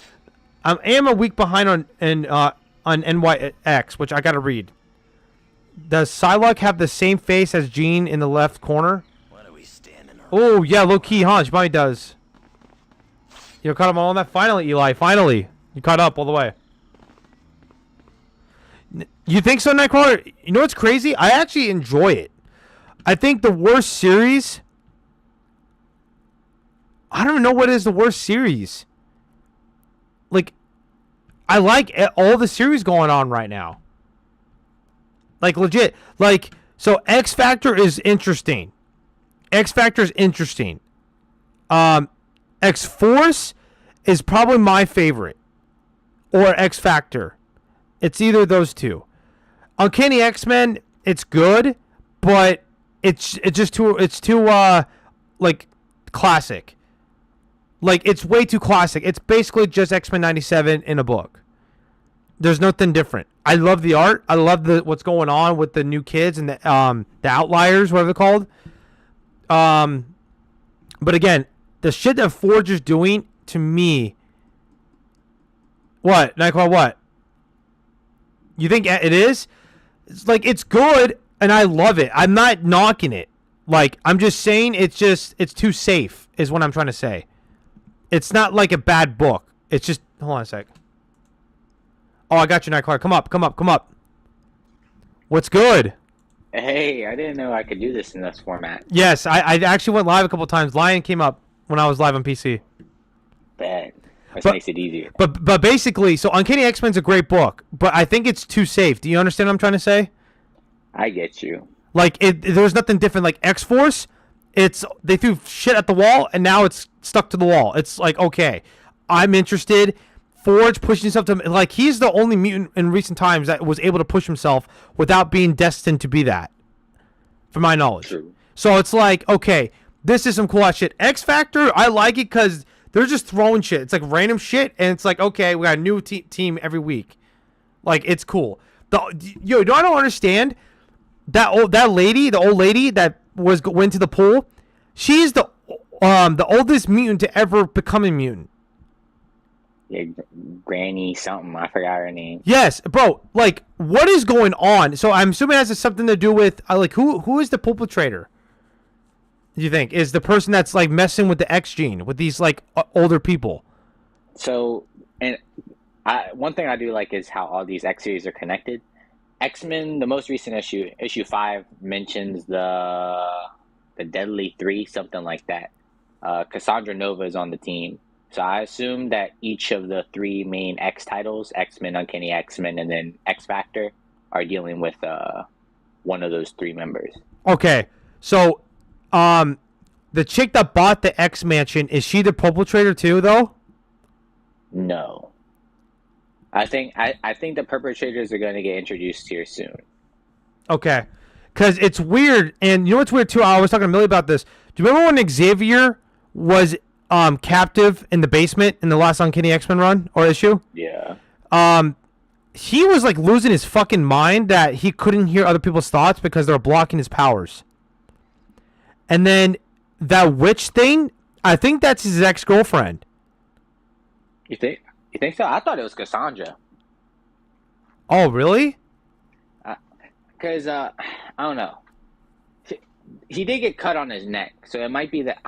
I am a week behind on NYX, which I got to read. Does Psylocke have the same face as Jean in the left corner? What are we standing around? Oh, yeah, low-key, huh? She probably does. You caught up on all that? Finally, Eli. Finally. You caught up all the way. You think so, Nightcrawler? You know what's crazy? I actually enjoy it. I think the worst series... I don't even know what is the worst series. Like, I like all the series going on right now. Like, legit. Like, so X Factor is interesting. X Factor is interesting. X Force is probably my favorite. Or X Factor. It's either of those two. Uncanny X-Men, it's good, but it's too like classic. Like, it's way too classic. It's basically just X-Men 97 in a book. There's nothing different. I love the art. I love what's going on with the new kids and the Outliers, whatever they're called. But again, the shit that Forge is doing, to me... What? Nightcrawler, what? You think it is? It's like, it's good, and I love it. I'm not knocking it. Like, I'm just saying it's too safe, is what I'm trying to say. It's not like a bad book. It's just... Hold on a sec. Oh, I got you, Nightcrawler. Come up. What's good? Hey, I didn't know I could do this in this format. Yes, I actually went live a couple times. Lion came up when I was live on PC. Bet. This makes it easier. But basically, so Uncanny X-Men's a great book, but I think it's too safe. Do you understand what I'm trying to say? I get you. Like, there's nothing different. Like, X-Force, they threw shit at the wall, and now it's stuck to the wall. It's like, okay, I'm interested. Forge pushing himself to... Like, he's the only mutant in recent times that was able to push himself without being destined to be that, from my knowledge. True. So it's like, okay, this is some cool ass shit. X Factor, I like it because they're just throwing shit. It's like random shit, and it's like, okay, we got a new team every week. Like, it's cool. I don't understand that old lady that went to the pool. She's the oldest mutant to ever become a mutant. Yeah, Granny something. I forgot her name. Yes, bro. Like, what is going on? So I'm assuming it has something to do with like who is the perpetrator? Do you think is the person that's like messing with the X gene with these like older people? So, and one thing I do like is how all these X series are connected. X-Men, the most recent issue 5, mentions the Deadly Three, something like that. Cassandra Nova is on the team. So I assume that each of the 3 main X titles, X-Men, Uncanny X-Men, and then X-Factor, are dealing with one of those 3 members. Okay, so the chick that bought the X Mansion, is she the perpetrator too, though? No. I think the perpetrators are going to get introduced here soon. Okay, because it's weird, and you know what's weird too? I was talking to Millie about this. Do you remember when Xavier was captive in the basement in the last Uncanny X-Men run or issue? Yeah. He was like losing his fucking mind that he couldn't hear other people's thoughts because they were blocking his powers. And then that witch thing, I think that's his ex-girlfriend. You think so? I thought it was Cassandra. Oh, really? Because I don't know. He did get cut on his neck, so it might be that.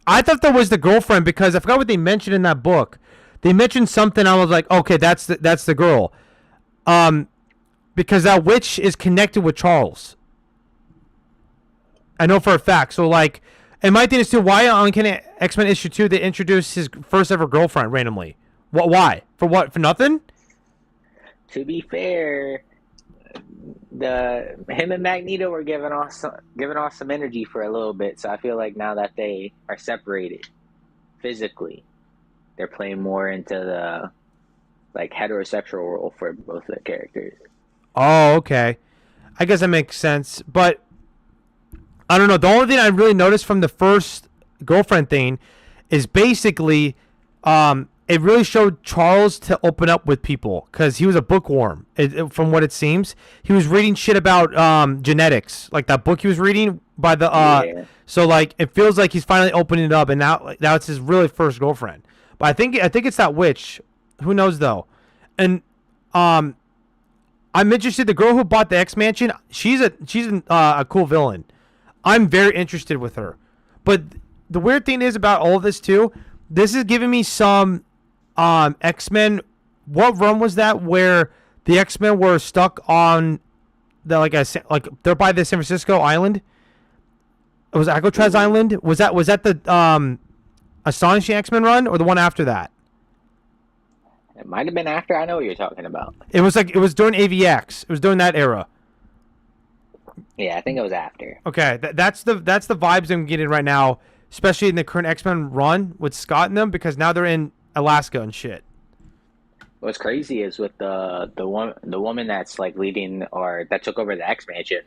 I thought that was the girlfriend because I forgot what they mentioned in that book. They mentioned something. I was like, okay, that's the girl. Because that witch is connected with Charles. I know for a fact. So like, and my thing is too, why on Uncanny X-Men issue 2 they introduced his first ever girlfriend randomly? What? Why? For what? For nothing? To be fair, him and Magneto were giving off some energy for a little bit. So I feel like now that they are separated physically, they're playing more into the like heterosexual role for both of the characters. Oh, okay. I guess that makes sense, but I don't know. The only thing I really noticed from the first girlfriend thing is basically it really showed Charles to open up with people because he was a bookworm. From what it seems, he was reading shit about genetics, like that book he was reading by the. Yeah. So like it feels like he's finally opening it up, and now it's his really first girlfriend. But I think it's that witch. Who knows though? And I'm interested. The girl who bought the X Mansion, she's a cool villain. I'm very interested with her. But the weird thing is about all of this too, this is giving me some X-Men. What run was that where the X-Men were stuck on the they're by the San Francisco island? It was Alcatraz Island? Was that the Astonishing X-Men run or the one after that? It might have been after. I know what you're talking about. It was during AVX. It was during that era. Yeah, I think it was after. Okay, that's the vibes I'm getting right now, especially in the current X-Men run with Scott and them, because now they're in Alaska and shit. What's crazy is with the woman that's like leading or that took over the X Mansion,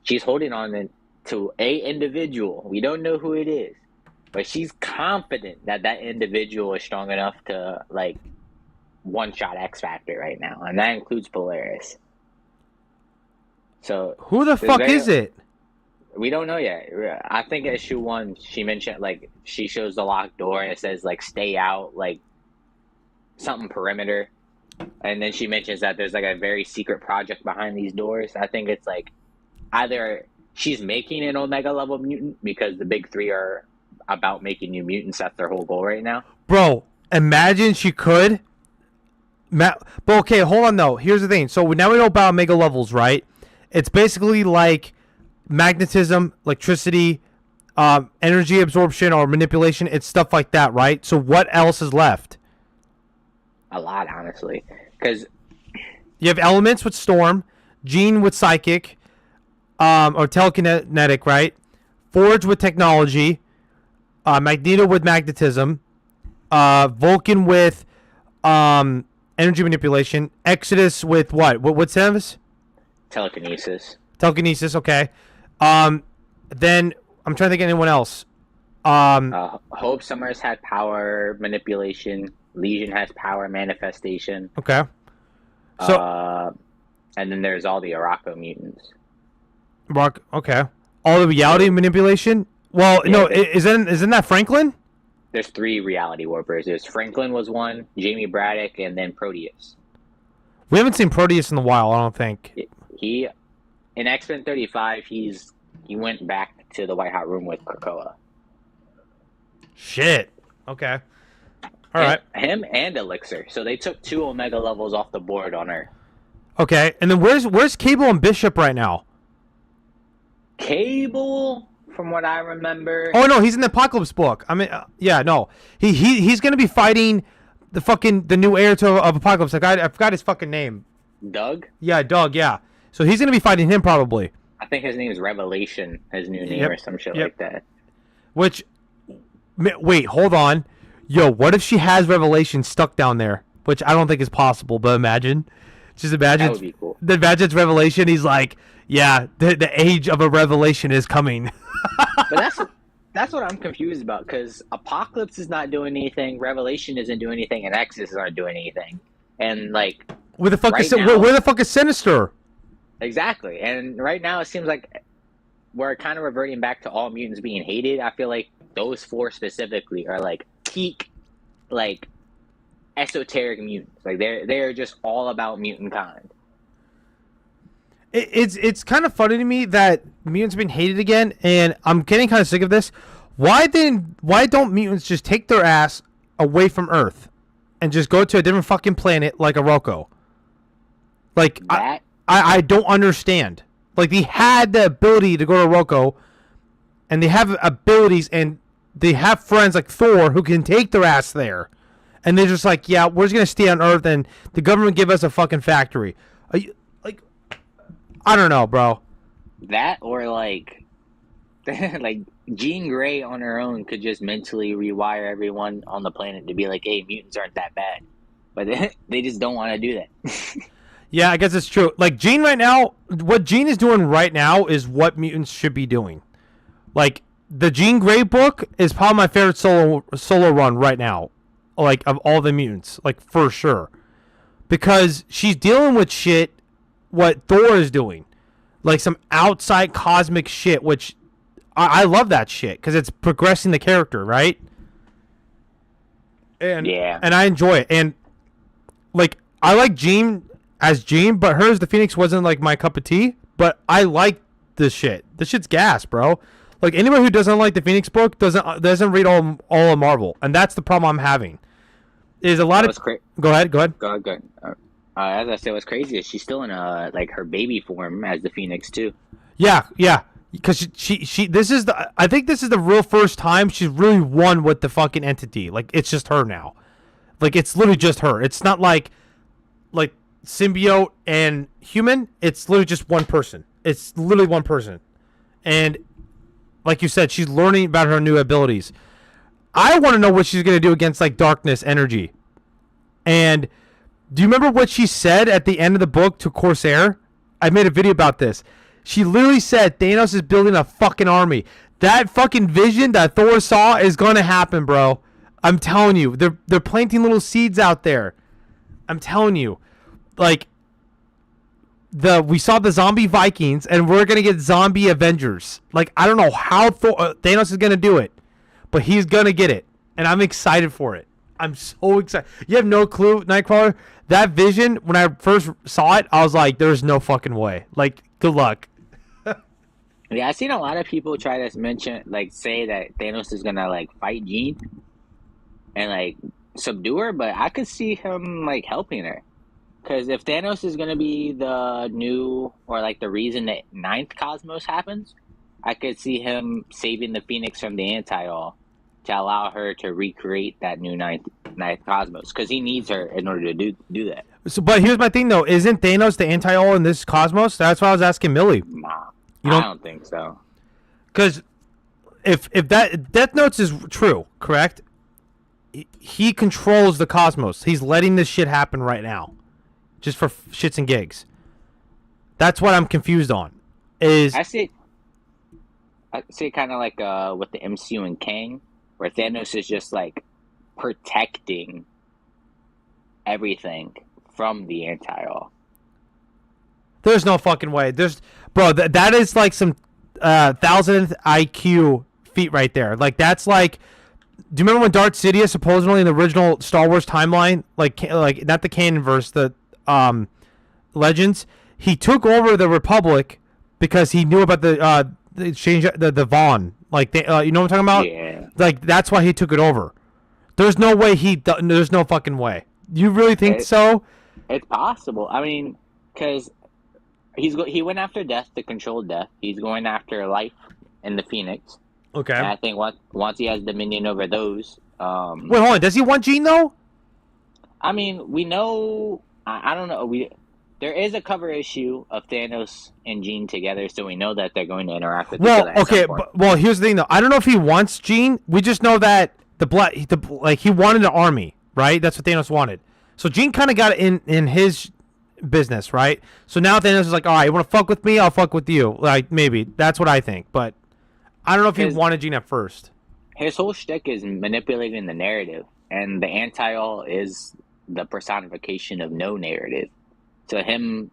she's holding on to a individual. We don't know who it is, but she's confident that individual is strong enough to like one-shot X-Factor right now, and that includes Polaris. So who the fuck is it? We don't know yet. I think issue 1 she mentioned like she shows the locked door and it says like stay out, like something perimeter, and then she mentions that there's like a very secret project behind these doors. I think it's like either she's making an Omega level mutant because the big 3 are about making new mutants. That's their whole goal right now. Bro, imagine she could. But okay, hold on though. Here's the thing. So now we know about Omega levels, right? It's basically like magnetism, electricity, energy absorption or manipulation. It's stuff like that, right? So what else is left? A lot, honestly. Because you have elements with storm, Jean with psychic, or telekinetic, right? Forge with technology, Magneto with magnetism, Vulcan with energy manipulation, Exodus with what? What's Samus? Telekinesis. Telekinesis, okay. Then I'm trying to think of anyone else. Hope Summers had power manipulation. Legion has power manifestation. Okay. So, and then there's all the Arkham mutants. Okay. All the reality manipulation. Well, yeah, no, isn't that Franklin? There's 3 reality warpers. There's Franklin was one, Jamie Braddock, and then Proteus. We haven't seen Proteus in a while, I don't think. He in X-Men 35, he went back to the White Hot Room with Krakoa. Shit. Okay. All right. Him and Elixir. So they took 2 Omega levels off the board on Earth. Okay, and then where's Cable and Bishop right now? Cable, from what I remember. Oh no, he's in the Apocalypse book. I mean, yeah, no, he's gonna be fighting the new heir of Apocalypse. I forgot his fucking name. Doug? Yeah, Doug. Yeah, so he's gonna be fighting him probably. I think his name is Revelation. His new name or some shit like that. Which, wait, hold on, yo, what if she has Revelation stuck down there? Which I don't think is possible, but imagine, just imagine. That would be cool. Imagine it's Revelation. He's like, yeah, the age of a revelation is coming. But that's what I'm confused about, because Apocalypse is not doing anything, Revelation isn't doing anything, and Exodus aren't doing anything. And like, where the fuck is Sinister? Exactly. And right now it seems like we're kind of reverting back to all mutants being hated. I feel like those four specifically are like peak, like esoteric mutants. Like they're just all about mutant kind. It's kind of funny to me that mutants are being hated again, and I'm getting kind of sick of this. Why don't mutants just take their ass away from Earth and just go to a different fucking planet like a Rocco? Like I don't understand. Like, they had the ability to go to Rocco, and they have abilities, and they have friends like Thor who can take their ass there, and they're just like, yeah, we're just gonna stay on Earth, and the government give us a fucking factory. I don't know, bro. That or like Jean Grey on her own could just mentally rewire everyone on the planet to be like, hey, mutants aren't that bad. But they just don't want to do that. Yeah, I guess it's true. Like, Jean right now, what Jean is doing right now is what mutants should be doing. Like, the Jean Grey book is probably my favorite solo run right now. Like, of all the mutants. Like, for sure. Because she's dealing with shit what Thor is doing. Like, some outside cosmic shit, which I love that shit. Because it's progressing the character, right? And I enjoy it. And, like, I like Jean as Jean, but her as the Phoenix wasn't like my cup of tea. But I like this shit. This shit's gas, bro. Like, anybody who doesn't like the Phoenix book doesn't read all of Marvel, and that's the problem I'm having. Is a lot of go ahead. Go ahead. As I said, what's crazy is she's still in like her baby form as the Phoenix too. Yeah. Because she this is I think this is the real first time she's really won with the fucking entity. Like, it's just her now. Like, it's literally just her. It's not like symbiote and human. It's literally just one person. It's literally one person. And like you said, she's learning about her new abilities. I want to know what she's going to do against like darkness energy. And do you remember what she said at the end of the book to Corsair? I made a video about this. She literally said Thanos is building a fucking army. That fucking vision that Thor saw is going to happen, bro. I'm telling you. They're planting little seeds out there. I'm telling you. Like, we saw the zombie Vikings, and we're going to get zombie Avengers. Like, I don't know how Thanos is going to do it, but he's going to get it. And I'm excited for it. I'm so excited. You have no clue, Nightcrawler. That vision, when I first saw it, I was like, there's no fucking way. Like, good luck. Yeah, I've seen a lot of people try to say that Thanos is going to, like, fight Jean and, like, subdue her, but I could see him, like, helping her. Because if Thanos is going to be the new, or like the reason that Ninth Cosmos happens, I could see him saving the Phoenix from the Anti-All to allow her to recreate that new Ninth Cosmos. Because he needs her in order to do that. So, but here's my thing, though. Isn't Thanos the Anti-All in this Cosmos? That's why I was asking Millie. Nah, I don't think so. Because if that Death Notes is true, correct? He controls the Cosmos. He's letting this shit happen right now. Just for shits and gigs. That's what I'm confused on. I see it kind of like with the MCU and Kang, where Thanos is just like protecting everything from the Anti-All. There's no fucking way. Bro, that is like some 1000th IQ feat right there. Like, that's like, do you remember when Darth Sidious supposedly in the original Star Wars timeline, like not the canon verse, the Legends, he took over the Republic because he knew about the exchange, the Vaughn, like you know what I'm talking about? Yeah. Like, that's why he took it over. There's no way there's no fucking way. You really think so? It's possible. I mean, Because he went after death to control death. He's going after life and the Phoenix. Okay. And I think once he has dominion over those. Wait, hold on. Does he want Jean though? I mean, we know. I don't know. There is a cover issue of Thanos and Jean together, so we know that they're going to interact with each other. Okay. Well, here's the thing though. I don't know if he wants Jean. We just know that he wanted an army, right? That's what Thanos wanted. So Jean kind of got it in his business, right? So now Thanos is like, all right, you want to fuck with me? I'll fuck with you. Like, maybe. That's what I think. But I don't know if he wanted Jean at first. His whole shtick is manipulating the narrative, and the Anti-All is the personification of no narrative. So him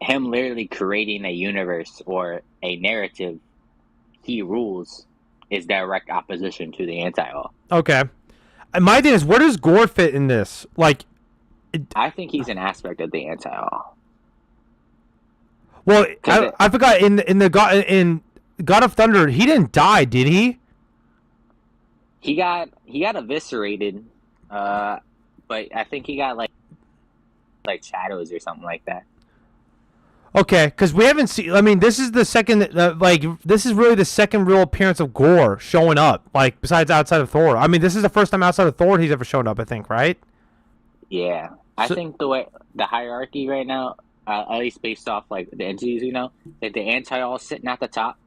literally creating a universe or a narrative he rules is direct opposition to the Anti-All. Okay. And my thing is, where does Gore fit in this? Like, I think he's an aspect of the Anti-All. Well, I forgot in God of Thunder, he didn't die, did he? He got eviscerated, but I think he got like shadows or something like that. Okay, because we haven't seen. I mean, this is the second. This is really the second real appearance of Gore showing up. Like, besides outside of Thor. I mean, this is the first time outside of Thor he's ever shown up. I think, right? Yeah, I think the hierarchy right now, at least based off like the entities, that the Anti-All sitting at the top.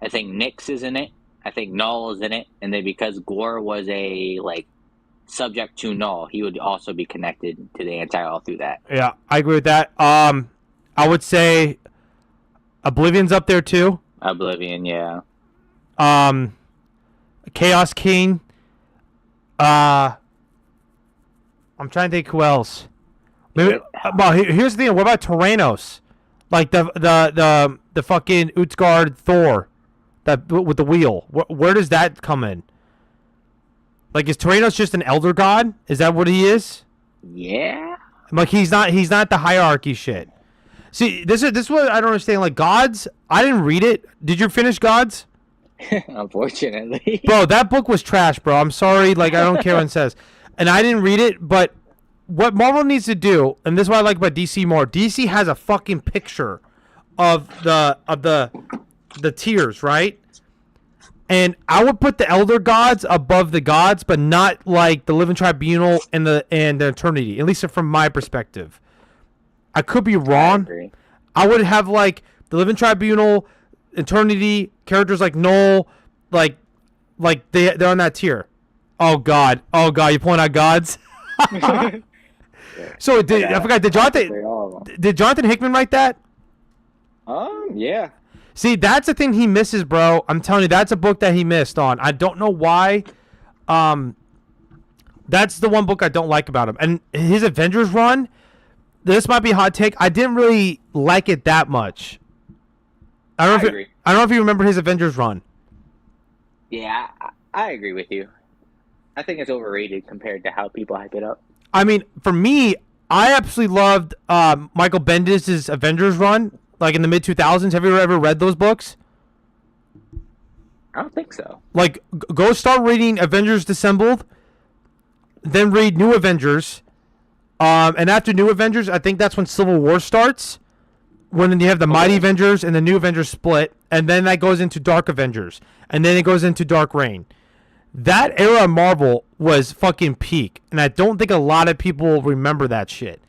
I think Nyx is in it. I think Null is in it, and then because Gore was a subject to Null, he would also be connected to the Anti-All through that. Yeah, I agree with that. I would say Oblivion's up there too. Oblivion, yeah. Chaos King. I'm trying to think who else. Maybe. Well, here's the thing. What about Tyrannos? Like the fucking Utgard Thor, that with the wheel. Where does that come in? Like, is Tyrannos just an elder god? Is that what he is? Yeah. Like, he's not the hierarchy shit. See, this is what I don't understand. Like, Gods, I didn't read it. Did you finish Gods? Unfortunately. Bro, that book was trash, bro. I'm sorry. Like, I don't care what it says. And I didn't read it, but what Marvel needs to do, and this is what I like about DC more, DC has a fucking picture of the tiers, right? And I would put the Elder Gods above the gods, but not like the Living Tribunal and the Eternity, at least from my perspective. I could be wrong. I would have like the Living Tribunal, Eternity, characters like Null, like they're on that tier. Oh god, you're pulling out gods. So I forgot. Did Jonathan Hickman write that? Yeah. See, that's the thing he misses, bro. I'm telling you, that's a book that he missed on. I don't know why. That's the one book I don't like about him. And his Avengers run, this might be a hot take. I didn't really like it that much. I don't know if you remember his Avengers run. Yeah, I agree with you. I think it's overrated compared to how people hype it up. I mean, for me, I absolutely loved Michael Bendis' Avengers run, like in the mid-2000s. Have you ever read those books? I don't think so. Like, go start reading Avengers Dissembled, then read New Avengers, and after New Avengers, I think that's when Civil War starts, when you have the Mighty Avengers and the New Avengers split, and then that goes into Dark Avengers, and then it goes into Dark Reign. That era of Marvel was fucking peak, and I don't think a lot of people remember that shit.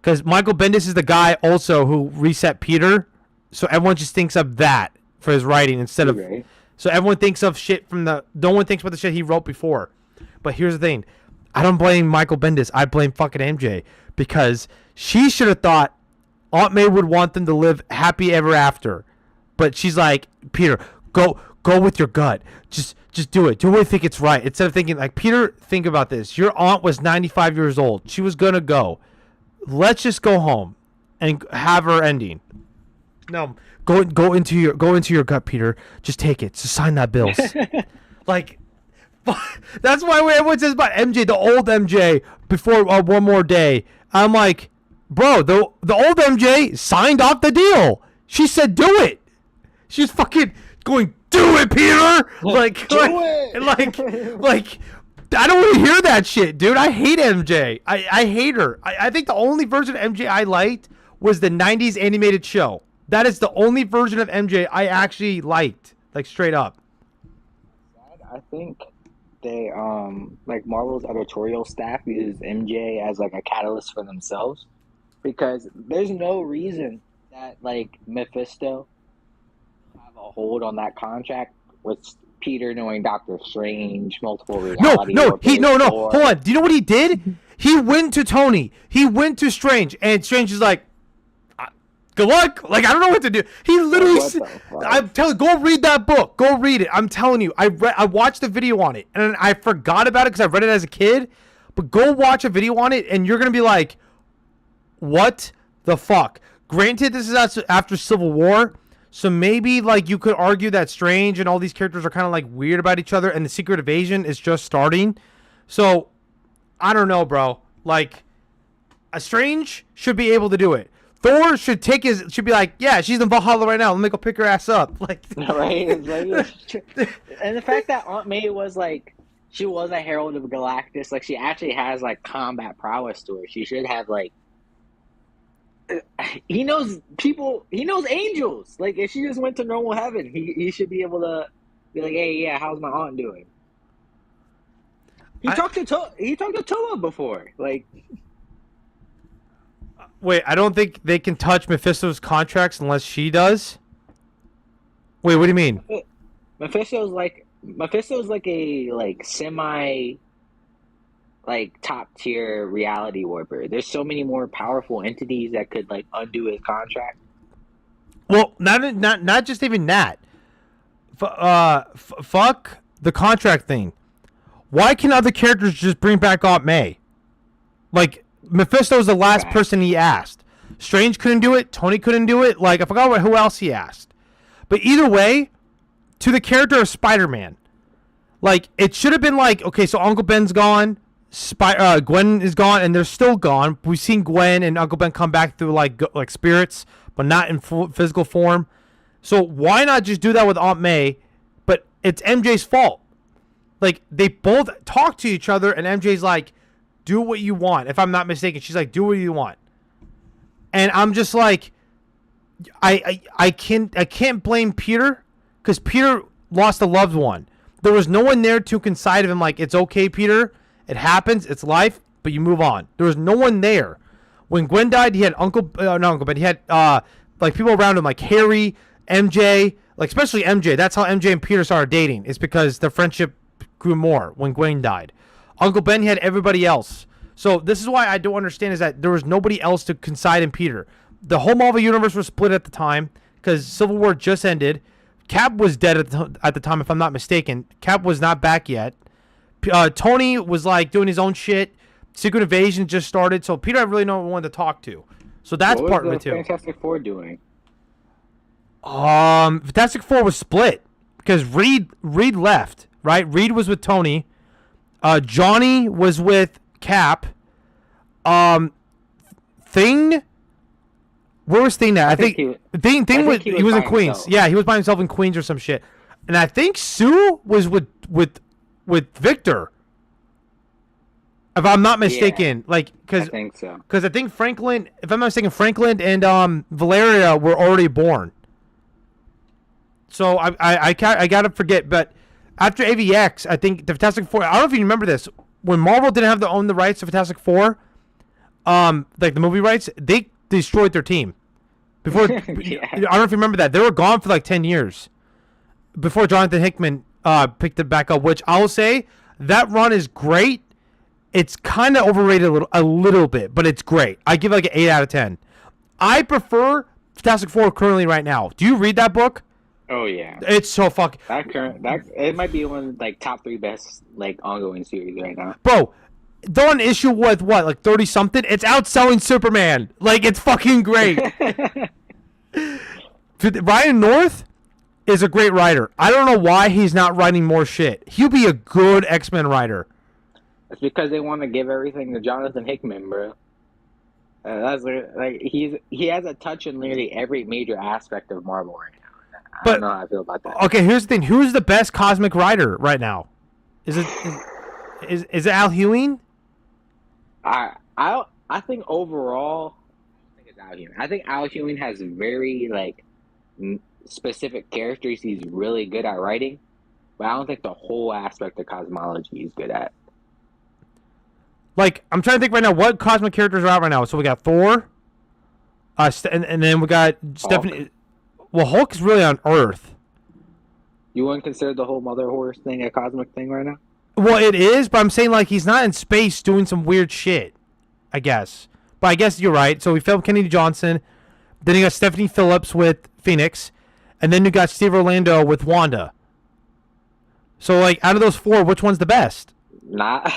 Because Michael Bendis is the guy also who reset Peter, so everyone just thinks of that for his writing instead of... Right. So everyone thinks of shit from the... No one thinks about the shit he wrote before. But here's the thing. I don't blame Michael Bendis. I blame fucking MJ. Because she should have thought Aunt May would want them to live happy ever after. But she's like, Peter, go with your gut. Just do it. Do what you think it's right. Instead of thinking, like, Peter, think about this. Your aunt was 95 years old. She was going to go. Let's just go home and have her ending. No, go into your gut, Peter. Just take it. Just sign that bill. Like, that's why everyone says about MJ, the old MJ, before One More Day. I'm like, bro, the old MJ signed off the deal. She said, do it. She's fucking going, do it, Peter. Like, I don't want to hear that shit, dude. I hate MJ. I hate her. I think the only version of MJ I liked was the 90s animated show. That is the only version of MJ I actually liked, like straight up. I think they like Marvel's editorial staff uses MJ as like a catalyst for themselves, because there's no reason that like Mephisto have a hold on that contract with Peter knowing Doctor Strange, multiple reality. No. Hold on. Do you know what he did? He went to Tony. He went to Strange, and Strange is like, "Good luck." Like, I don't know what to do. He literally. I'm telling. Go read that book. Go read it. I'm telling you. I watched the video on it, and I forgot about it because I read it as a kid. But go watch a video on it, and you're gonna be like, "What the fuck?" Granted, this is after Civil War. So maybe like you could argue that Strange and all these characters are kind of like weird about each other, and the Secret Invasion is just starting. So I don't know, bro. Like, a Strange should be able to do it. Thor should be like, yeah, she's in Valhalla right now. Let me go pick her ass up. Like, right? And the fact that Aunt May was like, she was a Herald of Galactus. Like, she actually has like combat prowess to her. She should have like. He knows people. He knows angels. Like, if she just went to normal heaven, he should be able to be like, "Hey, yeah, how's my aunt doing?" He talked to Toa before. Like, wait, I don't think they can touch Mephisto's contracts unless she does. Wait, what do you mean? Mephisto's like a semi. Like top tier reality warper. There's so many more powerful entities that could like undo his contract. Well, not just even that. Fuck the contract thing. Why can other characters just bring back Aunt May? Like, Mephisto's the last person he asked. Strange couldn't do it. Tony couldn't do it. Like, I forgot who else he asked. But either way, to the character of Spider-Man, like, it should have been like, okay, so Uncle Ben's gone. Gwen is gone, and they're still gone. We've seen Gwen and Uncle Ben come back through like spirits, but not in physical form. So why not just do that with Aunt May? But it's MJ's fault. Like, they both talk to each other, and MJ's like, "Do what you want." If I'm not mistaken, she's like, "Do what you want." And I'm just like, I can't blame Peter, because Peter lost a loved one. There was no one there to confide of him. Like, it's okay, Peter. It happens. It's life, but you move on. There was no one there. When Gwen died, he had not Uncle Ben. He had like people around him, like Harry, MJ, like especially MJ. That's how MJ and Peter started dating. It's because their friendship grew more when Gwen died. Uncle Ben, he had everybody else. So this is why I don't understand, is that there was nobody else to confide in Peter. The whole Marvel universe was split at the time because Civil War just ended. Cap was dead at the time, if I'm not mistaken. Cap was not back yet. Tony was like doing his own shit. Secret Invasion just started, so Peter, I really no one to talk to. So that's part of it too. Fantastic Four doing? Fantastic Four was split because Reed left. Right, Reed was with Tony. Johnny was with Cap. Thing. Where was Thing at? I think Thing was in Queens. Himself. Yeah, he was by himself in Queens or some shit. And I think Sue was with Victor, if I'm not mistaken. Yeah, like, I think so. Because I think Franklin, if I'm not mistaken, Franklin and Valeria were already born. So I gotta forget. But after AVX, I think the Fantastic Four. I don't know if you remember this. When Marvel didn't have to own the rights to Fantastic Four, like the movie rights, they destroyed their team. Before, yeah. I don't know if you remember that. They were gone for like 10 years before Jonathan Hickman picked it back up, which I will say that run is great. It's kind of overrated a little bit, but it's great. I give it like an 8 out of 10. I prefer Fantastic Four currently right now. Do you read that book? Oh yeah, it's so fucking. That it might be one of like top 3 best like ongoing series right now. Bro, they're on issue with what, like 30 something? It's outselling Superman. Like, it's fucking great. Ryan North is a great writer. I don't know why he's not writing more shit. He'll be a good X-Men writer. It's because they want to give everything to Jonathan Hickman, bro. That's like he has a touch in literally every major aspect of Marvel right now. I don't know how I feel about that. Okay, here's the thing. Who's the best cosmic writer right now? Is it Al Ewing? I think overall, I think it's Alhuman. I think Alhuman has very like specific characters he's really good at writing, but I don't think the whole aspect of cosmology he's good at. Like, I'm trying to think right now what cosmic characters are out right now. So we got Thor, and then we got Stephanie. Well, Hulk is really on Earth. You wouldn't consider the whole Mother Horse thing a cosmic thing right now? Well, it is, but I'm saying like he's not in space doing some weird shit, I guess. But I guess you're right. So we Philip Kennedy Johnson, then you got Stephanie Phillips with Phoenix, and then you got Steve Orlando with Wanda. So like out of those four, which one's the best? Not.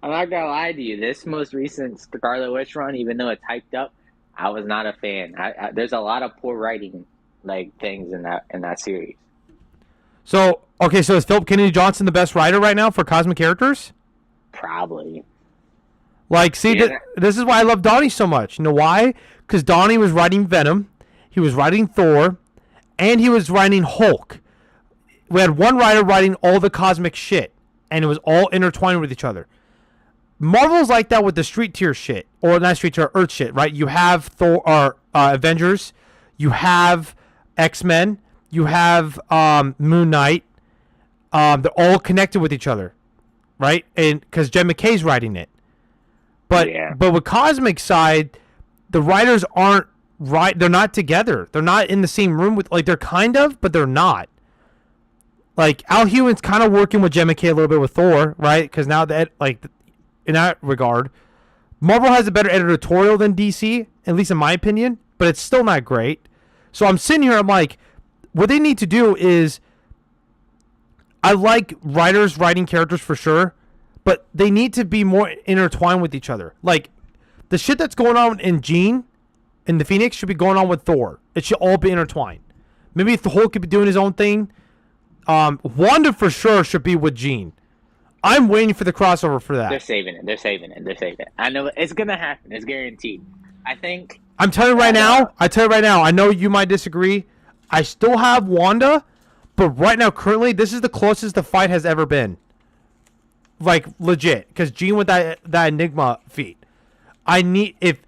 I'm not gonna lie to you. This most recent Scarlet Witch run, even though it's hyped up, I was not a fan. There's a lot of poor writing, like things in that series. So okay, so is Philip Kennedy Johnson the best writer right now for cosmic characters? Probably. Like, see, Yeah. this is why I love Donnie so much. You know why? Because Donnie was writing Venom, he was writing Thor, and he was writing Hulk. We had one writer writing all the cosmic shit, and it was all intertwined with each other. Marvel's like that with the street tier shit, or not street tier, Earth shit, right? You have Thor or Avengers, you have X-Men, you have Moon Knight. They're all connected with each other, right? And because Jen McKay's writing it. But with Cosmic side, the writers aren't right. They're not together. They're not in the same room with, like, they're kind of, but they're not. Like, Al Ewing's kind of working with Jen McKay a little bit with Thor, right? Because now that, like, in that regard, Marvel has a better editorial than DC, at least in my opinion, but it's still not great. So I'm sitting here, I'm like, what they need to do is, I like writers writing characters for sure, but they need to be more intertwined with each other. Like, the shit that's going on in Jean and the Phoenix should be going on with Thor. It should all be intertwined. Maybe if the Hulk could be doing his own thing. Wanda for sure should be with Jean. I'm waiting for the crossover for that. They're saving it. I know it's gonna happen. It's guaranteed. I'm telling you right now. I know you might disagree. I still have Wanda, but right now, currently, this is the closest the fight has ever been. Like, legit, because Jean with that Enigma feat. I need if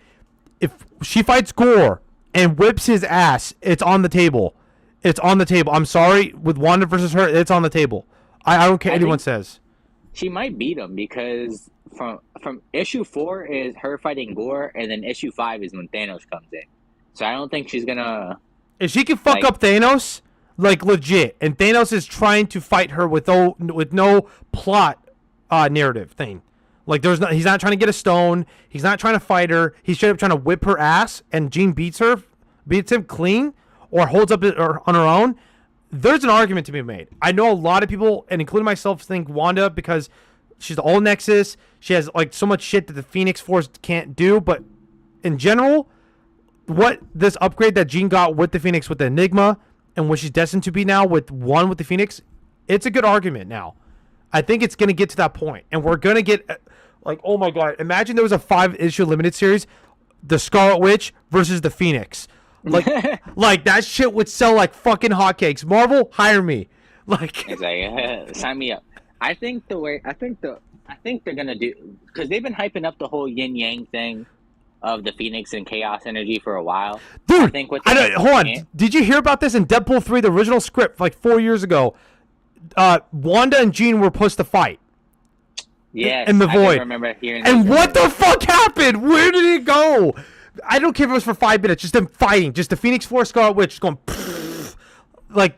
she fights Gore and whips his ass, it's on the table. It's on the table. I'm sorry, with Wanda versus her, it's on the table. I don't care what anyone says. She might beat him because from issue 4 is her fighting Gore, and then issue 5 is when Thanos comes in. So I don't think she's gonna. If she can fuck up Thanos, like legit, and Thanos is trying to fight her with no plot narrative thing. Like he's not trying to get a stone. He's not trying to fight her. He's straight up trying to whip her ass, and Jean beats him clean, or holds up on her own. There's an argument to be made. I know a lot of people, and including myself, think Wanda because she's the old Nexus. She has like so much shit that the Phoenix Force can't do. But in general, what this upgrade that Jean got with the Phoenix, with the Enigma, and what she's destined to be now with the Phoenix, it's a good argument now. I think it's going to get to that point, and we're going to get, like, oh my god, imagine there was a 5-issue limited series, the Scarlet Witch versus the Phoenix. Like, like that shit would sell like fucking hotcakes. Marvel, hire me. Like, it's like sign me up. I think they're gonna do, because they've been hyping up the whole yin yang thing of the Phoenix and Chaos energy for a while. Dude, hold on. Did you hear about this in Deadpool 3, the original script, like 4 years ago? Wanda and Jean were supposed to fight. Yeah, in the void. I remember hearing. And what the fuck happened? Where did it go? I don't care if it was for 5 minutes. Just them fighting. Just the Phoenix Force, Scarlet Witch going. Like.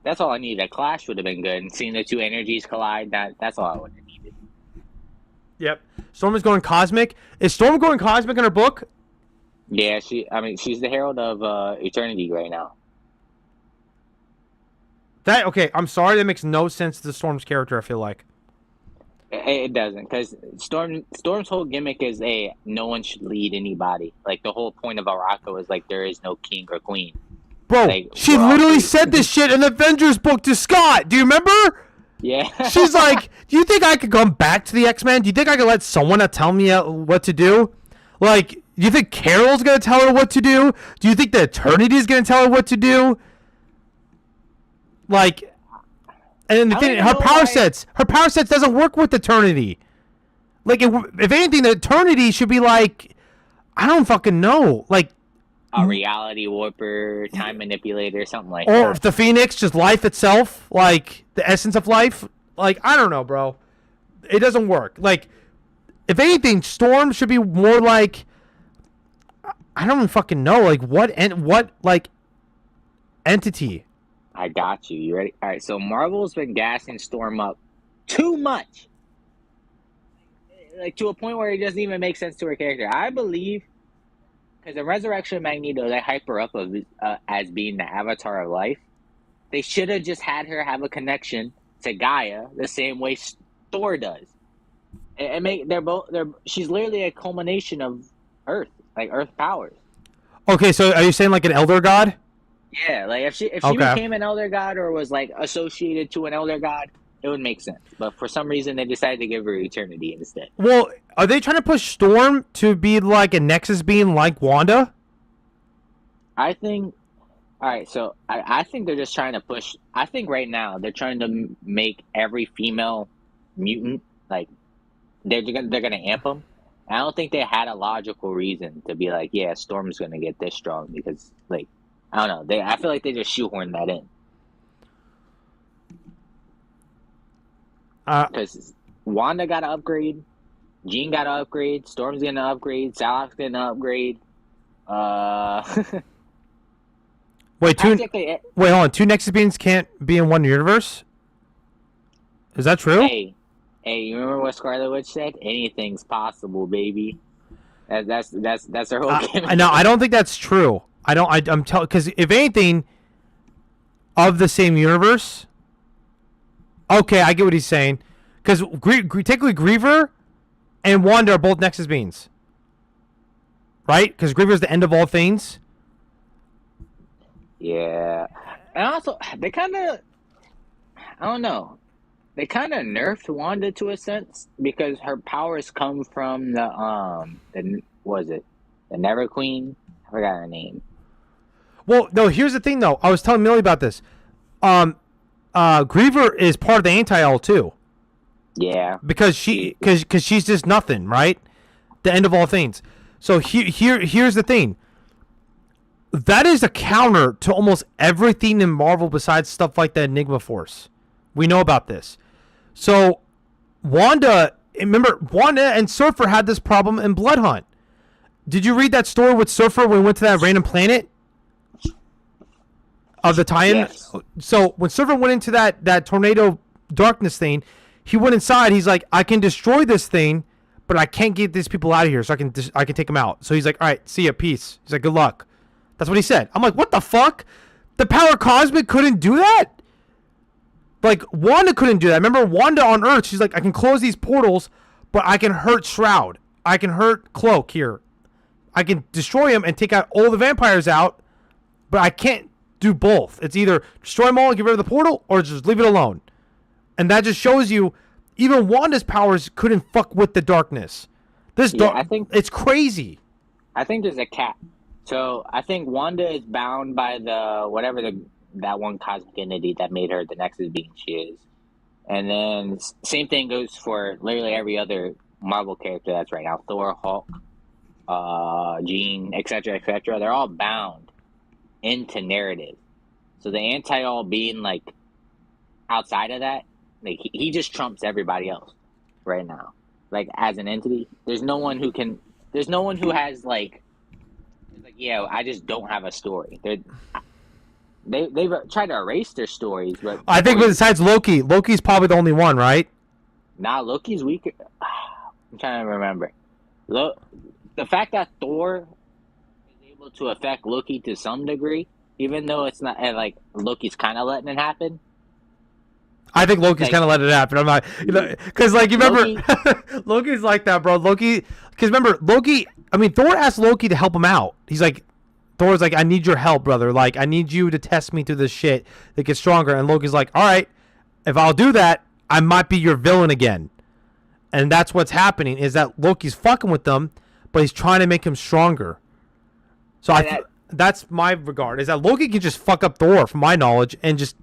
That's all I need. A clash would have been good. And seeing the two energies collide, that's all I would have needed. Yep. Storm is going cosmic. Is Storm going cosmic in her book? Yeah, she's the herald of eternity right now. Okay, I'm sorry, that makes no sense to Storm's character, I feel like. It doesn't, because Storm's whole gimmick is no one should lead anybody. Like, the whole point of Araka was, like, there is no king or queen. Bro, like, she literally said this shit in the Avengers book to Scott. Do you remember? Yeah. She's like, do you think I could come back to the X-Men? Do you think I could let someone tell me what to do? Like, do you think Carol's going to tell her what to do? Do you think the Eternity is going to tell her what to do? Like... And the thing, her power sets doesn't work with Eternity. Like, if anything, the Eternity should be like, I don't fucking know. Like, a reality warper, time manipulator, something like Or that. if the Phoenix, just life itself, like the essence of life. Like, I don't know, bro. It doesn't work. Like, if anything, Storm should be more like, I don't even fucking know. Like, what entity? I got you. You ready? All right. So Marvel's been gassing Storm up too much, like to a point where it doesn't even make sense to her character. I believe because the Resurrection of Magneto, they hype her up as being the Avatar of life. They should have just had her have a connection to Gaia the same way Thor does. She's literally a culmination of Earth, like Earth powers. Okay, so are you saying like an elder god? Yeah, like if she Okay. became an elder god or was like associated to an elder god, it would make sense. But for some reason, they decided to give her eternity instead. Well, are they trying to push Storm to be like a Nexus being like Wanda? I think. All right, so I think they're just trying to push. I think right now they're trying to make every female mutant like they're gonna amp them. I don't think they had a logical reason to be like, yeah, Storm's gonna get this strong because like I don't know. I feel like they just shoehorned that in. Because Wanda got an upgrade, Jean got an upgrade, Storm's getting an upgrade, Salak's getting an upgrade. Wait, hold on. Two Nexus beings can't be in one universe? Is that true? Hey, you remember what Scarlet Witch said? Anything's possible, baby. That's her whole gimmick. No, I don't think that's true. I'm telling, because if anything, of the same universe. Okay, I get what he's saying. Because technically, Griever and Wanda are both Nexus beings, right? Because Griever is the end of all things. Yeah, and also they kind of, I don't know, they kind of nerfed Wanda to a sense because her powers come from the Never Queen? I forgot her name. Well, no. Here's the thing, though. I was telling Millie about this. Griever is part of the anti-all too. Yeah. Because she's just nothing, right? The end of all things. So here's the thing. That is a counter to almost everything in Marvel besides stuff like the Enigma Force. We know about this. So Wanda and Surfer had this problem in Blood Hunt. Did you read that story with Surfer when we went to that random planet? Of the tie-in? Yes. So when Surfer went into that tornado darkness thing, he went inside. He's like, I can destroy this thing, but I can't get these people out of here, so I can take them out. So he's like, all right, see ya, peace. He's like, good luck. That's what he said. I'm like, what the fuck? The Power Cosmic couldn't do that? Like, Wanda couldn't do that. Remember, Wanda on Earth, she's like, I can close these portals, but I can hurt Shroud. I can hurt Cloak here. I can destroy him and take out all the vampires out, but I can't do both. It's either destroy them all and get rid of the portal, or just leave it alone. And that just shows you, even Wanda's powers couldn't fuck with the darkness. I think it's crazy. I think there's a cap. So I think Wanda is bound by that one cosmic entity that made her the Nexus being she is. And then same thing goes for literally every other Marvel character that's right now. Thor, Hulk, Jean, etc., etc. They're all bound into narrative. So the anti-all being like outside of that, like he just trumps everybody else right now. Like as an entity, there's no one who has like yeah, I just don't have a story. They've tried to erase their stories, but I think besides Loki's probably the only one, right? Nah, Loki's weaker. I'm trying to remember. The fact that Thor is able to affect Loki to some degree, even though it's not like Loki's kind of letting it happen. I think Loki's kind of letting it happen. I'm not, because like you remember, Loki's like that, bro. Because remember, Thor asked Loki to help him out. He's like, Thor's like, I need your help, brother. Like, I need you to test me through this shit that gets stronger. And Loki's like, all right, if I'll do that, I might be your villain again. And that's what's happening, is that Loki's fucking with them, but he's trying to make him stronger. So that's my regard, is that Loki can just fuck up Thor, from my knowledge, and just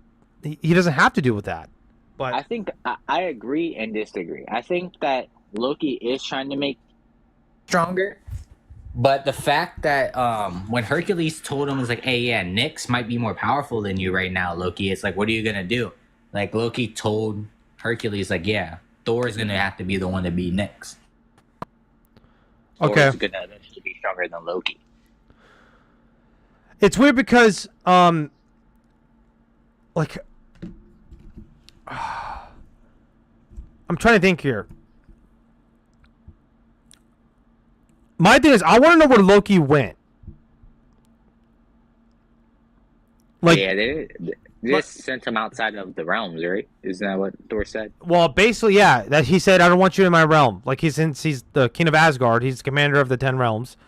he doesn't have to deal with that. But I think I agree and disagree. I think that Loki is trying to make stronger, But the fact that when Hercules told him, was like, hey, yeah, Nyx might be more powerful than you right now, Loki. It's like, what are you gonna do? Like Loki told Hercules, like, yeah, Thor's gonna have to be the one to beat Nyx. Okay. Thor's gonna eventually be stronger than Loki. It's weird because like I'm trying to think here. My thing is, I want to know where Loki went. Like, yeah, they just sent him outside of the realms, right? Isn't that what Thor said? well, basically, yeah. That he said, "I don't want you in my realm." Like, since he's the king of Asgard, he's the commander of the 10 realms.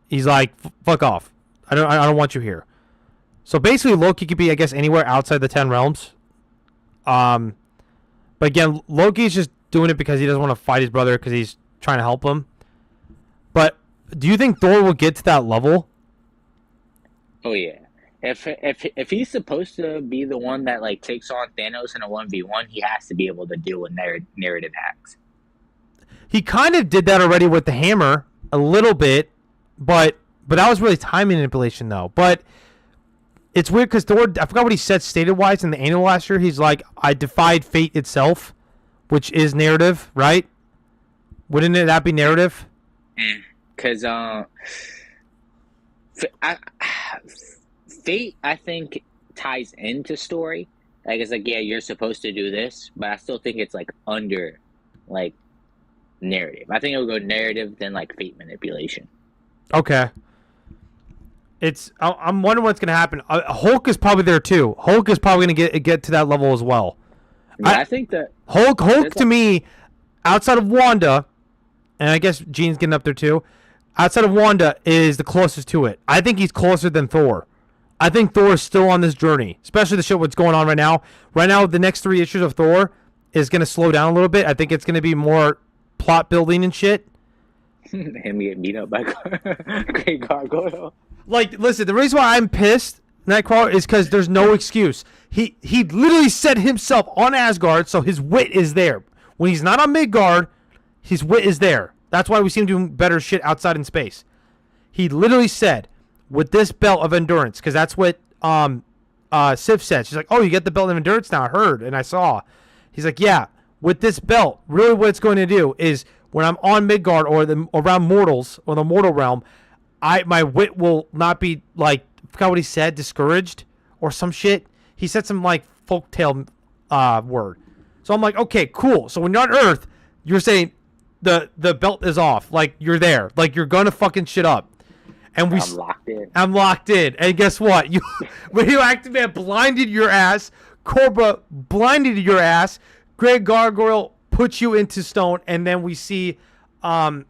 He's like, "Fuck off! I don't want you here." So basically, Loki could be, I guess, anywhere outside the 10 realms. But again, Loki's just doing it because he doesn't want to fight his brother because he's trying to help him. But do you think Thor will get to that level? Oh yeah. If he's supposed to be the one that like takes on Thanos in a 1v1, he has to be able to do what narrative hacks. He kind of did that already with the hammer a little bit, but that was really timing manipulation though. But it's weird because Thor, I forgot what he said stated wise in the annual last year. He's like, I defied fate itself, which is narrative, right? Wouldn't that be narrative? Because fate, I think, ties into story. Like, it's like, yeah, you're supposed to do this, but I still think it's like under like narrative. I think it would go narrative then like fate manipulation. Okay. I'm wondering what's gonna happen. Hulk is probably there too. Hulk is probably gonna get to that level as well. Yeah, I think that Hulk to me, outside of Wanda, and I guess Jean's getting up there too. Outside of Wanda is the closest to it. I think he's closer than Thor. I think Thor is still on this journey, especially the shit what's going on right now. Right now, the next 3 issues of Thor is gonna slow down a little bit. I think it's gonna be more plot building and shit. Him get beat up by Great Gargoyle. Like, listen, the reason why I'm pissed, Nightcrawler, is because there's no excuse. He literally set himself on Asgard, so his wit is there. When he's not on Midgard, his wit is there. That's why we see him doing better shit outside in space. He literally said, with this belt of endurance, because that's what Sif said. She's like, oh, you get the belt of endurance now. I heard and I saw. He's like, yeah, with this belt, really what it's going to do is when I'm on Midgard or around mortals or the mortal realm, my wit will not be like, I forgot what he said, discouraged or some shit. He said some like folktale word. So I'm like, okay, cool. So when you're on Earth, you're saying the belt is off. Like, you're there. Like, you're gonna fucking shit up. And I'm locked in. I'm locked in. And guess what? Radioactive Man blinded your ass. Cobra blinded your ass. Greg Gargoyle puts you into stone. And then we see fucking,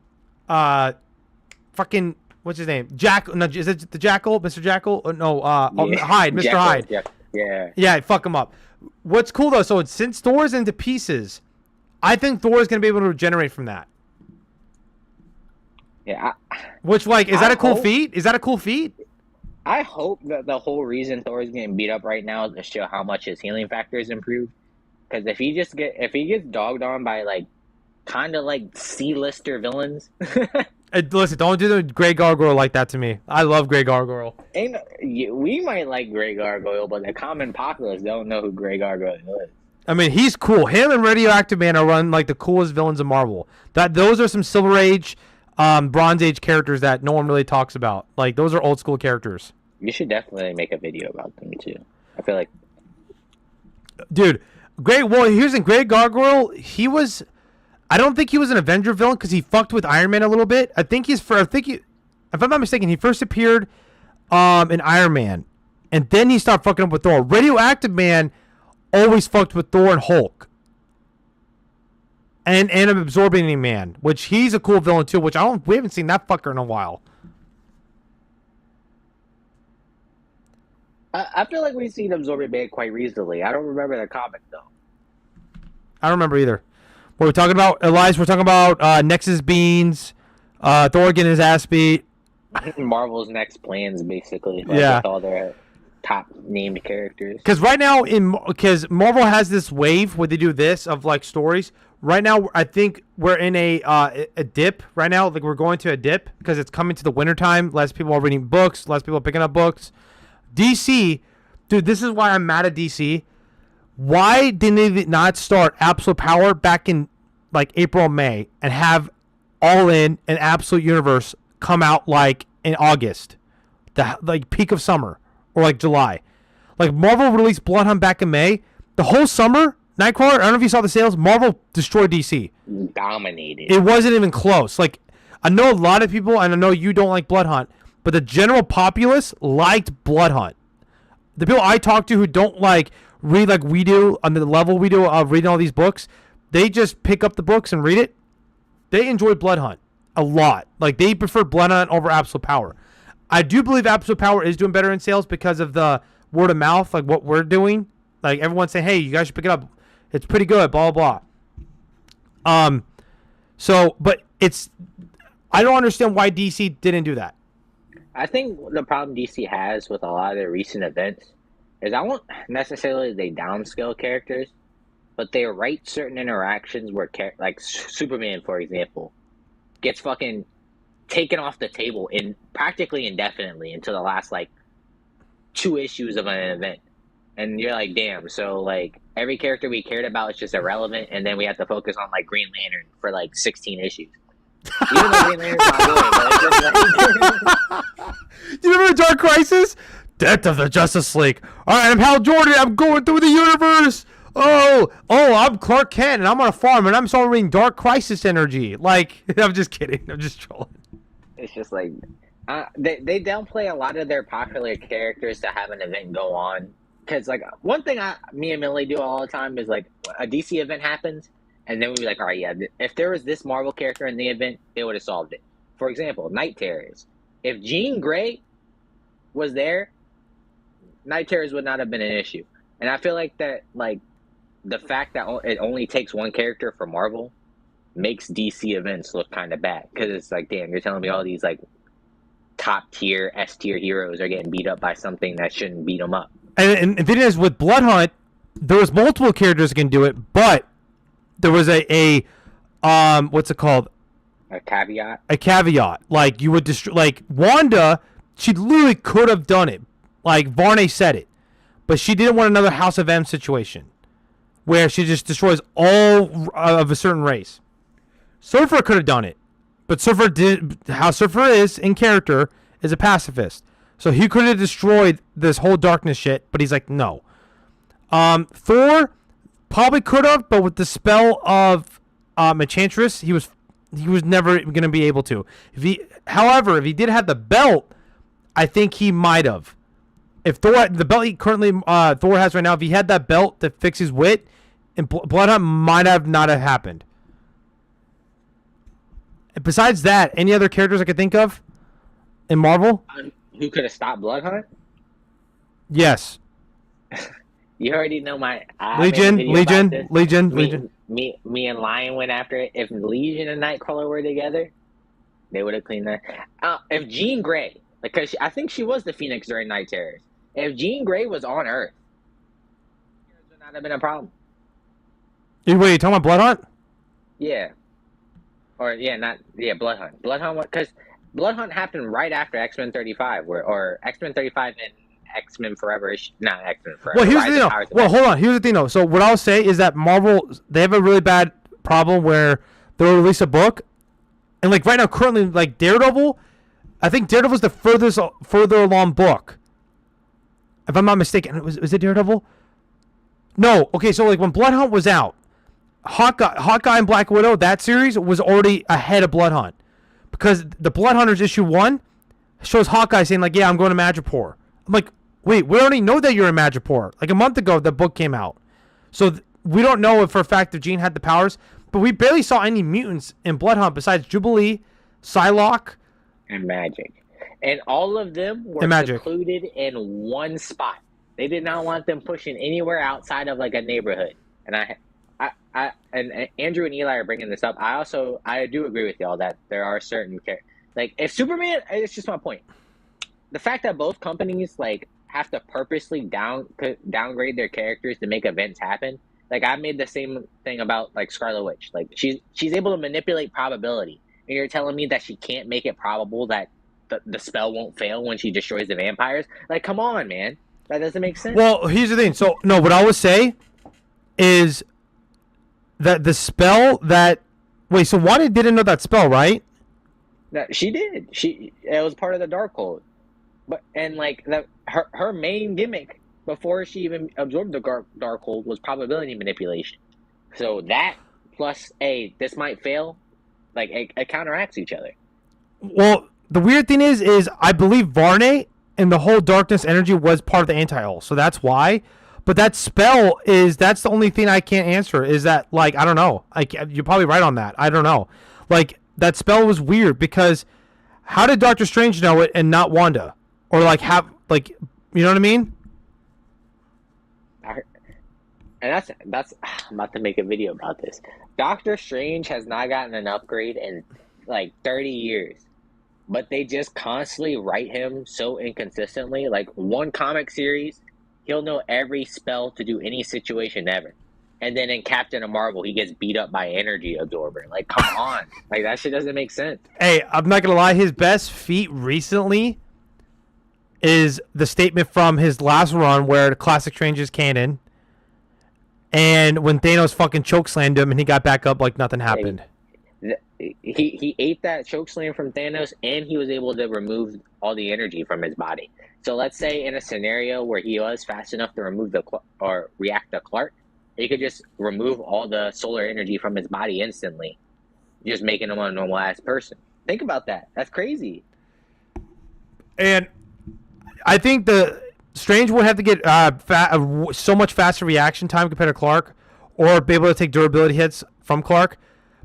what's his name? Jack? No, is it the Jackal? Mr. Jackal? No, Hyde. Mr. Jackal, Hyde. Yeah, fuck him up. What's cool though, so since Thor's into pieces, I think Thor is going to be able to regenerate from that. Yeah. Which, like, is that a cool feat? Is that a cool feat? I hope that the whole reason Thor is getting beat up right now is to show how much his healing factor is improved. Because if he gets dogged on by like kind of like C-lister villains. Listen, don't do the Grey Gargoyle like that to me. I love Grey Gargoyle. We might like Grey Gargoyle, but the common populace don't know who Grey Gargoyle is. I mean, he's cool. Him and Radioactive Man are run like the coolest villains of Marvel. Those are some Silver Age, Bronze Age characters that no one really talks about. Like, those are old school characters. You should definitely make a video about them too. I feel like, dude, here's in Grey Gargoyle. He was. I don't think he was an Avenger villain because he fucked with Iron Man a little bit. If I'm not mistaken, he first appeared in Iron Man, and then he started fucking up with Thor. Radioactive Man always fucked with Thor and Hulk, and an Absorbing Man, which he's a cool villain too. Which we haven't seen that fucker in a while. I feel like we've seen Absorbing Man quite recently. I don't remember the comic though. I don't remember either. What are we talking about, Elias? We're talking about Nexus Beans, Thor getting his ass beat. Marvel's next plans, basically. Yeah. All their top named characters. Because right now, because Marvel has this wave where they do this of like stories. Right now, I think we're in a dip right now. Like we're going to a dip because it's coming to the wintertime. Less people are reading books. Less people are picking up books. DC, dude, this is why I'm mad at DC. Why didn't they not start Absolute Power back in like April, May, and have All In and Absolute Universe come out like in August, the like peak of summer, or like July? Like Marvel released Blood Hunt back in May. The whole summer, Nightcrawler, I don't know if you saw the sales, Marvel destroyed DC. Dominated. It wasn't even close. Like, I know a lot of people, and I know you don't like Blood Hunt, but the general populace liked Blood Hunt. The people I talk to who don't like read like we do on the level we do of reading all these books, they just pick up the books and read it. They enjoy Blood Hunt a lot. Like, they prefer Blood Hunt over Absolute Power. I do believe Absolute Power is doing better in sales because of the word of mouth, like what we're doing. Like, everyone's saying, hey, you guys should pick it up. It's pretty good, blah, blah, blah. So, but it's, I don't understand why DC didn't do that. I think the problem DC has with a lot of their recent events is I won't necessarily they downscale characters, but they write certain interactions where, like Superman, for example, gets fucking taken off the table in practically indefinitely until the last like 2 issues of an event. And you're like, damn, so like every character we cared about is just irrelevant, and then we have to focus on like Green Lantern for like 16 issues. Even though Green Lantern's not good, but it's just like... Do you remember Dark Crisis? Death of the Justice League. All right, I'm Hal Jordan. I'm going through the universe. Oh, I'm Clark Kent, and I'm on a farm, and I'm starting reading Dark Crisis energy. Like, I'm just kidding. I'm just trolling. It's just like they downplay a lot of their popular characters to have an event go on. Because like one thing me and Millie do all the time is like a DC event happens, and then we'd be like, all right, yeah, if there was this Marvel character in the event, they would have solved it. For example, Night Terrors. If Jean Grey was there, Night Terrors would not have been an issue. And I feel like that, like the fact that it only takes one character for Marvel makes DC events look kind of bad. Because it's like, damn, you're telling me all these like top tier, S tier heroes are getting beat up by something that shouldn't beat them up. And the thing is, with Blood Hunt, there was multiple characters that can do it, but there was a what's it called? A caveat. A caveat. Like you would destroy. Like Wanda, she literally could have done it. Like Varney said it, but she didn't want another House of M situation, where she just destroys all of a certain race. Surfer could have done it, but Surfer did. How Surfer is in character is a pacifist. So he could have destroyed this whole darkness shit, but he's like, no. Thor probably could have, but with the spell of Enchantress, he was never going to be able to. However, if he did have the belt, I think he might have. If Thor, the belt he currently Thor has right now, if he had that belt to fix his wit, and Blood Hunt might have not have happened. And besides that, any other characters I could think of in Marvel? Who could have stopped Blood Hunt? Yes. You already know my Legion. Me and Lion went after it. If Legion and Nightcrawler were together, they would have cleaned that. If Jean Grey, because I think she was the Phoenix during Night Terrors. If Jean Grey was on Earth, it would not have been a problem. Wait, you talking about Blood Hunt? Yeah. Blood Hunt. Blood Hunt, because Blood Hunt happened right after X-Men 35, or X-Men 35 and X-Men Forever. Not X-Men Forever. Well, here's the thing, though. Well, hold on. Here's the thing, though. So what I'll say is that Marvel, they have a really bad problem where they'll release a book, and like right now, currently, like Daredevil, I think Daredevil's the further along book. If I'm not mistaken, was it Daredevil? No. Okay, so like when Blood Hunt was out, Hawkeye and Black Widow, that series was already ahead of Blood Hunt. Because the Blood Hunters issue 1 shows Hawkeye saying like, yeah, I'm going to Madripoor. I'm like, wait, we already know that you're in Madripoor. Like a month ago, the book came out. So we don't know if for a fact if Jean had the powers. But we barely saw any mutants in Blood Hunt besides Jubilee, Psylocke. And Magic. And all of them were secluded in one spot. They did not want them pushing anywhere outside of like a neighborhood. And and Andrew and Eli are bringing this up. I do agree with y'all that there are certain like if Superman, it's just my point. The fact that both companies like have to purposely downgrade their characters to make events happen. Like I made the same thing about like Scarlet Witch. Like she's able to manipulate probability, and you're telling me that she can't make it probable that the spell won't fail when she destroys the vampires? Like, come on, man, that doesn't make sense. Well, here's the thing. So no, what I would say is that the spell that wait. So Wanda didn't know that spell, right? No, she did. It was part of the Darkhold, but and like her main gimmick before she even absorbed the Darkhold was probability manipulation. So that plus this might fail, like it counteracts each other. Well, the weird thing is I believe Varney and the whole darkness energy was part of the anti-hull, so that's why. But that spell that's the only thing I can't answer. Is that like I don't know. You're probably right on that. I don't know. Like that spell was weird because how did Doctor Strange know it and not Wanda? Or like have like you know what I mean? And that's I'm about to make a video about this. Doctor Strange has not gotten an upgrade in like 30 years. But they just constantly write him so inconsistently. Like one comic series, he'll know every spell to do any situation ever. And then in Captain Marvel, he gets beat up by energy absorber. Like, come on. Like, that shit doesn't make sense. Hey, I'm not going to lie. His best feat recently is the statement from his last run where the Classic Strange is canon. And when Thanos fucking chokeslammed him and he got back up like nothing happened. He ate that chokeslam from Thanos and he was able to remove all the energy from his body. So let's say in a scenario where he was fast enough to remove or react to Clark, he could just remove all the solar energy from his body instantly, just making him a normal ass person. Think about that. That's crazy. And I think the Strange would have to get so much faster reaction time compared to Clark, or be able to take durability hits from Clark.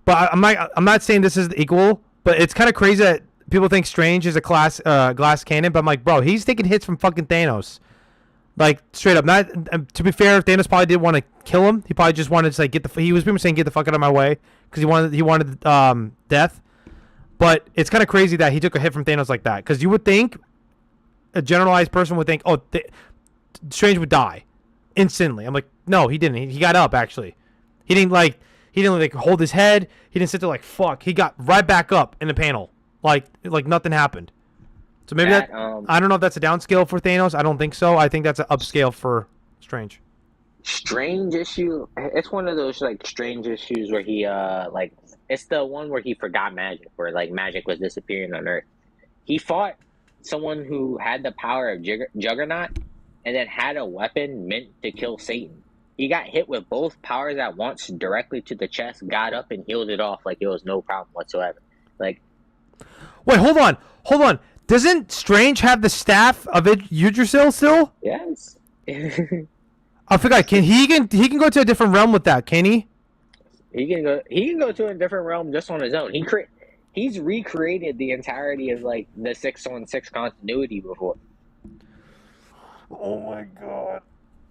But I'm not saying this is equal, but it's kind of crazy that people think Strange is a glass cannon. But I'm like, bro, he's taking hits from fucking Thanos. Like straight up. Not to be fair, Thanos probably didn't want to kill him. He probably just wanted to say he was pretty much saying get the fuck out of my way because he wanted death. But it's kind of crazy that he took a hit from Thanos like that, because you would think a generalized person would think, oh, Strange would die instantly. I'm like, no, he didn't. He got up actually. He didn't hold his head. He didn't sit there like fuck. He got right back up in the panel like nothing happened. So maybe I don't know if that's a downscale for Thanos. I don't think so. I think that's an upscale for Strange. Strange issue. It's one of those like strange issues where he it's the one where he forgot magic, where like magic was disappearing on Earth. He fought someone who had the power of Juggernaut and then had a weapon meant to kill Satan. He got hit with both powers at once directly to the chest, got up and healed it off like it was no problem whatsoever. Like, wait, hold on. Doesn't Strange have the staff of Yggdrasil still? Yes. I forgot. He can go to a different realm with that? Can he? He can go to a different realm just on his own. He's recreated the entirety of like the 616 continuity before. Oh my god.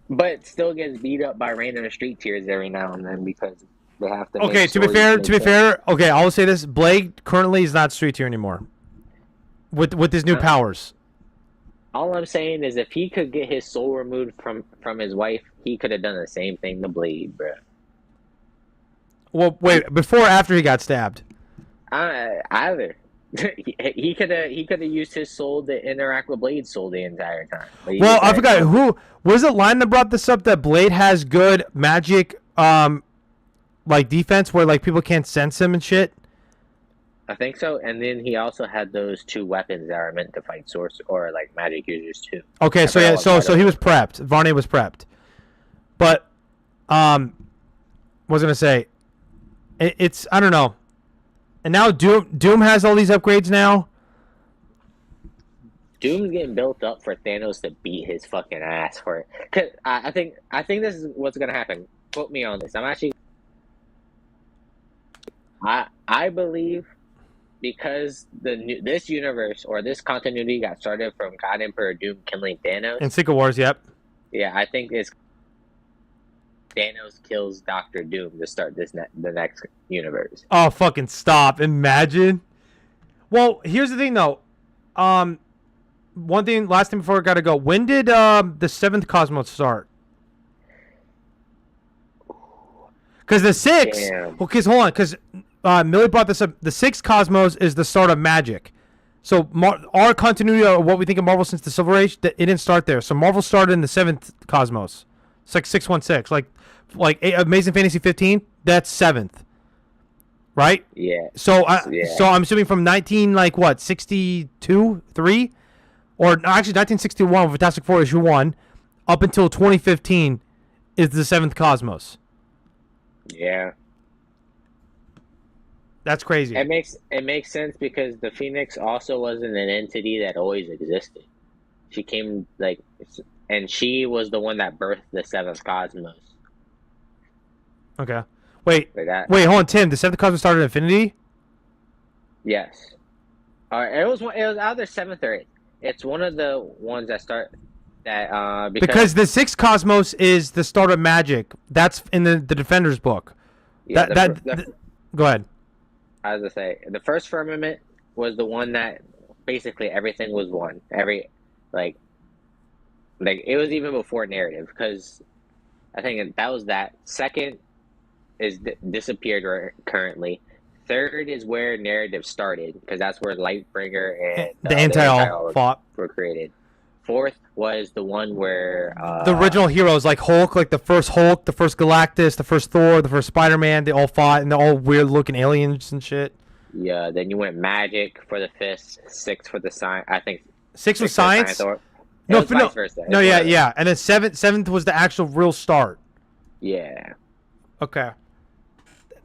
But still gets beat up by random street tiers every now and then because they have to. Okay, to be fair, okay, I will say this: Blade currently is not street tier anymore. With his new powers. All I'm saying is, if he could get his soul removed from his wife, he could have done the same thing to Blade, bro. Well, wait, before or after he got stabbed? Either. he could have used his soul to interact with Blade's soul the entire time. Well, I forgot who was it. Line that brought this up, that Blade has good magic, like defense where like people can't sense him and shit. I think so, and then he also had those two weapons that are meant to fight source or like magic users too. Okay, so yeah, so he was prepped. Varney was prepped, but what was I gonna say? It's I don't know. And now Doom has all these upgrades now. Doom's getting built up for Thanos to beat his fucking ass for it. Cause I think this is what's gonna happen. Quote me on this. I believe because this universe or this continuity got started from God Emperor Doom killing Thanos. In Secret Wars, yep. Yeah, I think it's Thanos kills Doctor Doom to start the next universe. Oh, fucking stop. Imagine. Well, here's the thing, though. last thing before I gotta go. When did the 7th Cosmos start? Because the 6th. Damn. Well, because hold on, because Millie brought this up. The 6th Cosmos is the start of magic. So our continuity of what we think of Marvel since the Silver Age, it didn't start there. So Marvel started in the 7th Cosmos. It's like 616, like Amazing Fantasy 15. That's 7th, right? Yeah. So I'm assuming from 62, 3, or actually 1961, Fantastic Four issue 1, up until 2015, is the 7th Cosmos. Yeah. That's crazy. It makes sense because the Phoenix also wasn't an entity that always existed. She came and she was the one that birthed the 7th Cosmos. Okay. Wait, hold on, Tim. The 7th Cosmos started in Infinity? Yes. It was either 7th or 8th. It's one of the ones that start that because the 6th Cosmos is the start of magic. That's in the Defenders book. Yeah, go ahead. I was gonna say the first firmament was the one that basically everything was one. Like it was even before narrative, because I think that was that. Second is disappeared currently. Third is where narrative started, because that's where Lightbringer and the Anti-All fought were created. Fourth was the one where the original heroes, like Hulk, like the first Hulk, the first Galactus, the first Thor, the first Spider-Man, they all fought, and they're all weird-looking aliens and shit. Yeah, then you went Magic for the 5th, 6th for the science. I think 6th was science. No, vice versa. No, yeah, and then 7th was the actual real start. Yeah. Okay.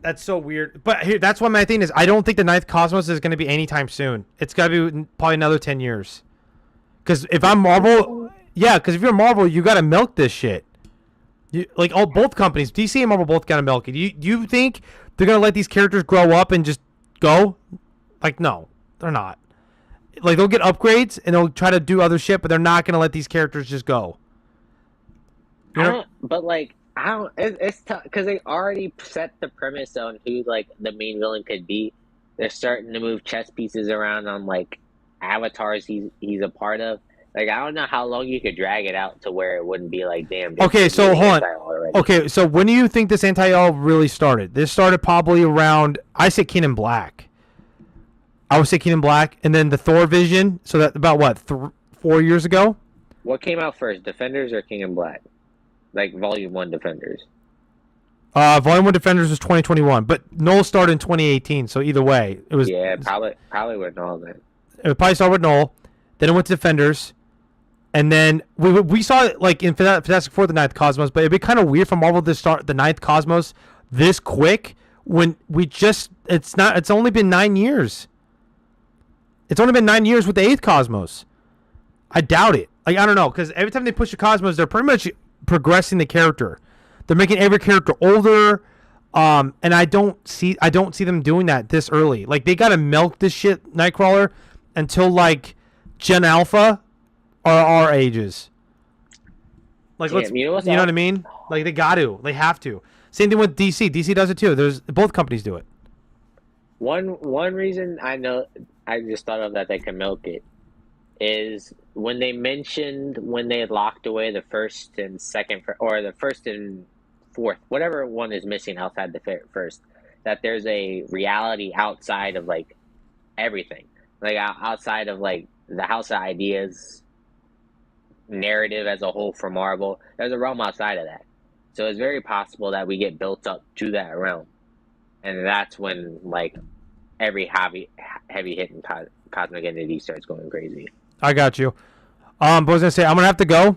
That's so weird. But here, that's what my thing is. I don't think the 9th Cosmos is going to be anytime soon. It's got to be probably another 10 years. Because if I'm Marvel, because if you're Marvel, you got to milk this shit. Both companies, DC and Marvel, both got to milk it. You think they're going to let these characters grow up and just go? No, they're not. They'll get upgrades and they'll try to do other shit, but they're not going to let these characters just go. It's tough because they already set the premise on who the main villain could be. They're starting to move chess pieces around on avatars he's a part of. I don't know how long you could drag it out to where it wouldn't be damn. Okay, so hold on. Okay, so when do you think this Anti-All really started? This started probably around, I say King in Black. I would say King in Black, and then the Thor Vision. So that about what 4 years ago? What came out first, Defenders or King in Black? Volume 1 Defenders. Volume 1 Defenders was 2021, but Noel started in 2018. So either way, it was. Yeah, probably with Noel then. It probably started with Noel, then it went to Defenders, and then we saw it in Fantastic Four, the 9th Cosmos. But it'd be kind of weird for Marvel to start the 9th Cosmos this quick when it's only been 9 years. It's only been 9 years with the 8th Cosmos. I doubt it. I don't know, because every time they push the Cosmos, they're pretty much progressing the character. They're making every character older, and I don't see them doing that this early. They gotta milk this shit, Nightcrawler, until Gen Alpha are our ages. You know what I mean? They have to. Same thing with DC. DC does it too. Both companies do it. One reason I know, I just thought of that they can milk it, is when they mentioned when they had locked away the first and second, or the first and fourth, whatever one is missing outside the first, that there's a reality outside of everything, outside of the House of Ideas narrative as a whole for Marvel. There's a realm outside of that, so it's very possible that we get built up to that realm, and that's when every heavy hitting cosmic entity starts going crazy. I got you. But I was gonna say I'm gonna have to go.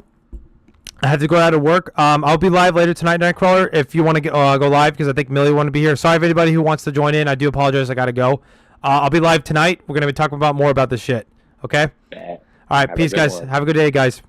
I have to go out of work. I'll be live later tonight, Nightcrawler. If you want to go live, because I think Millie want to be here. Sorry if anybody who wants to join in. I do apologize. I gotta go. I'll be live tonight. We're gonna be talking more about this shit. Okay. Yeah. All right. Peace, guys. Have a good day, guys.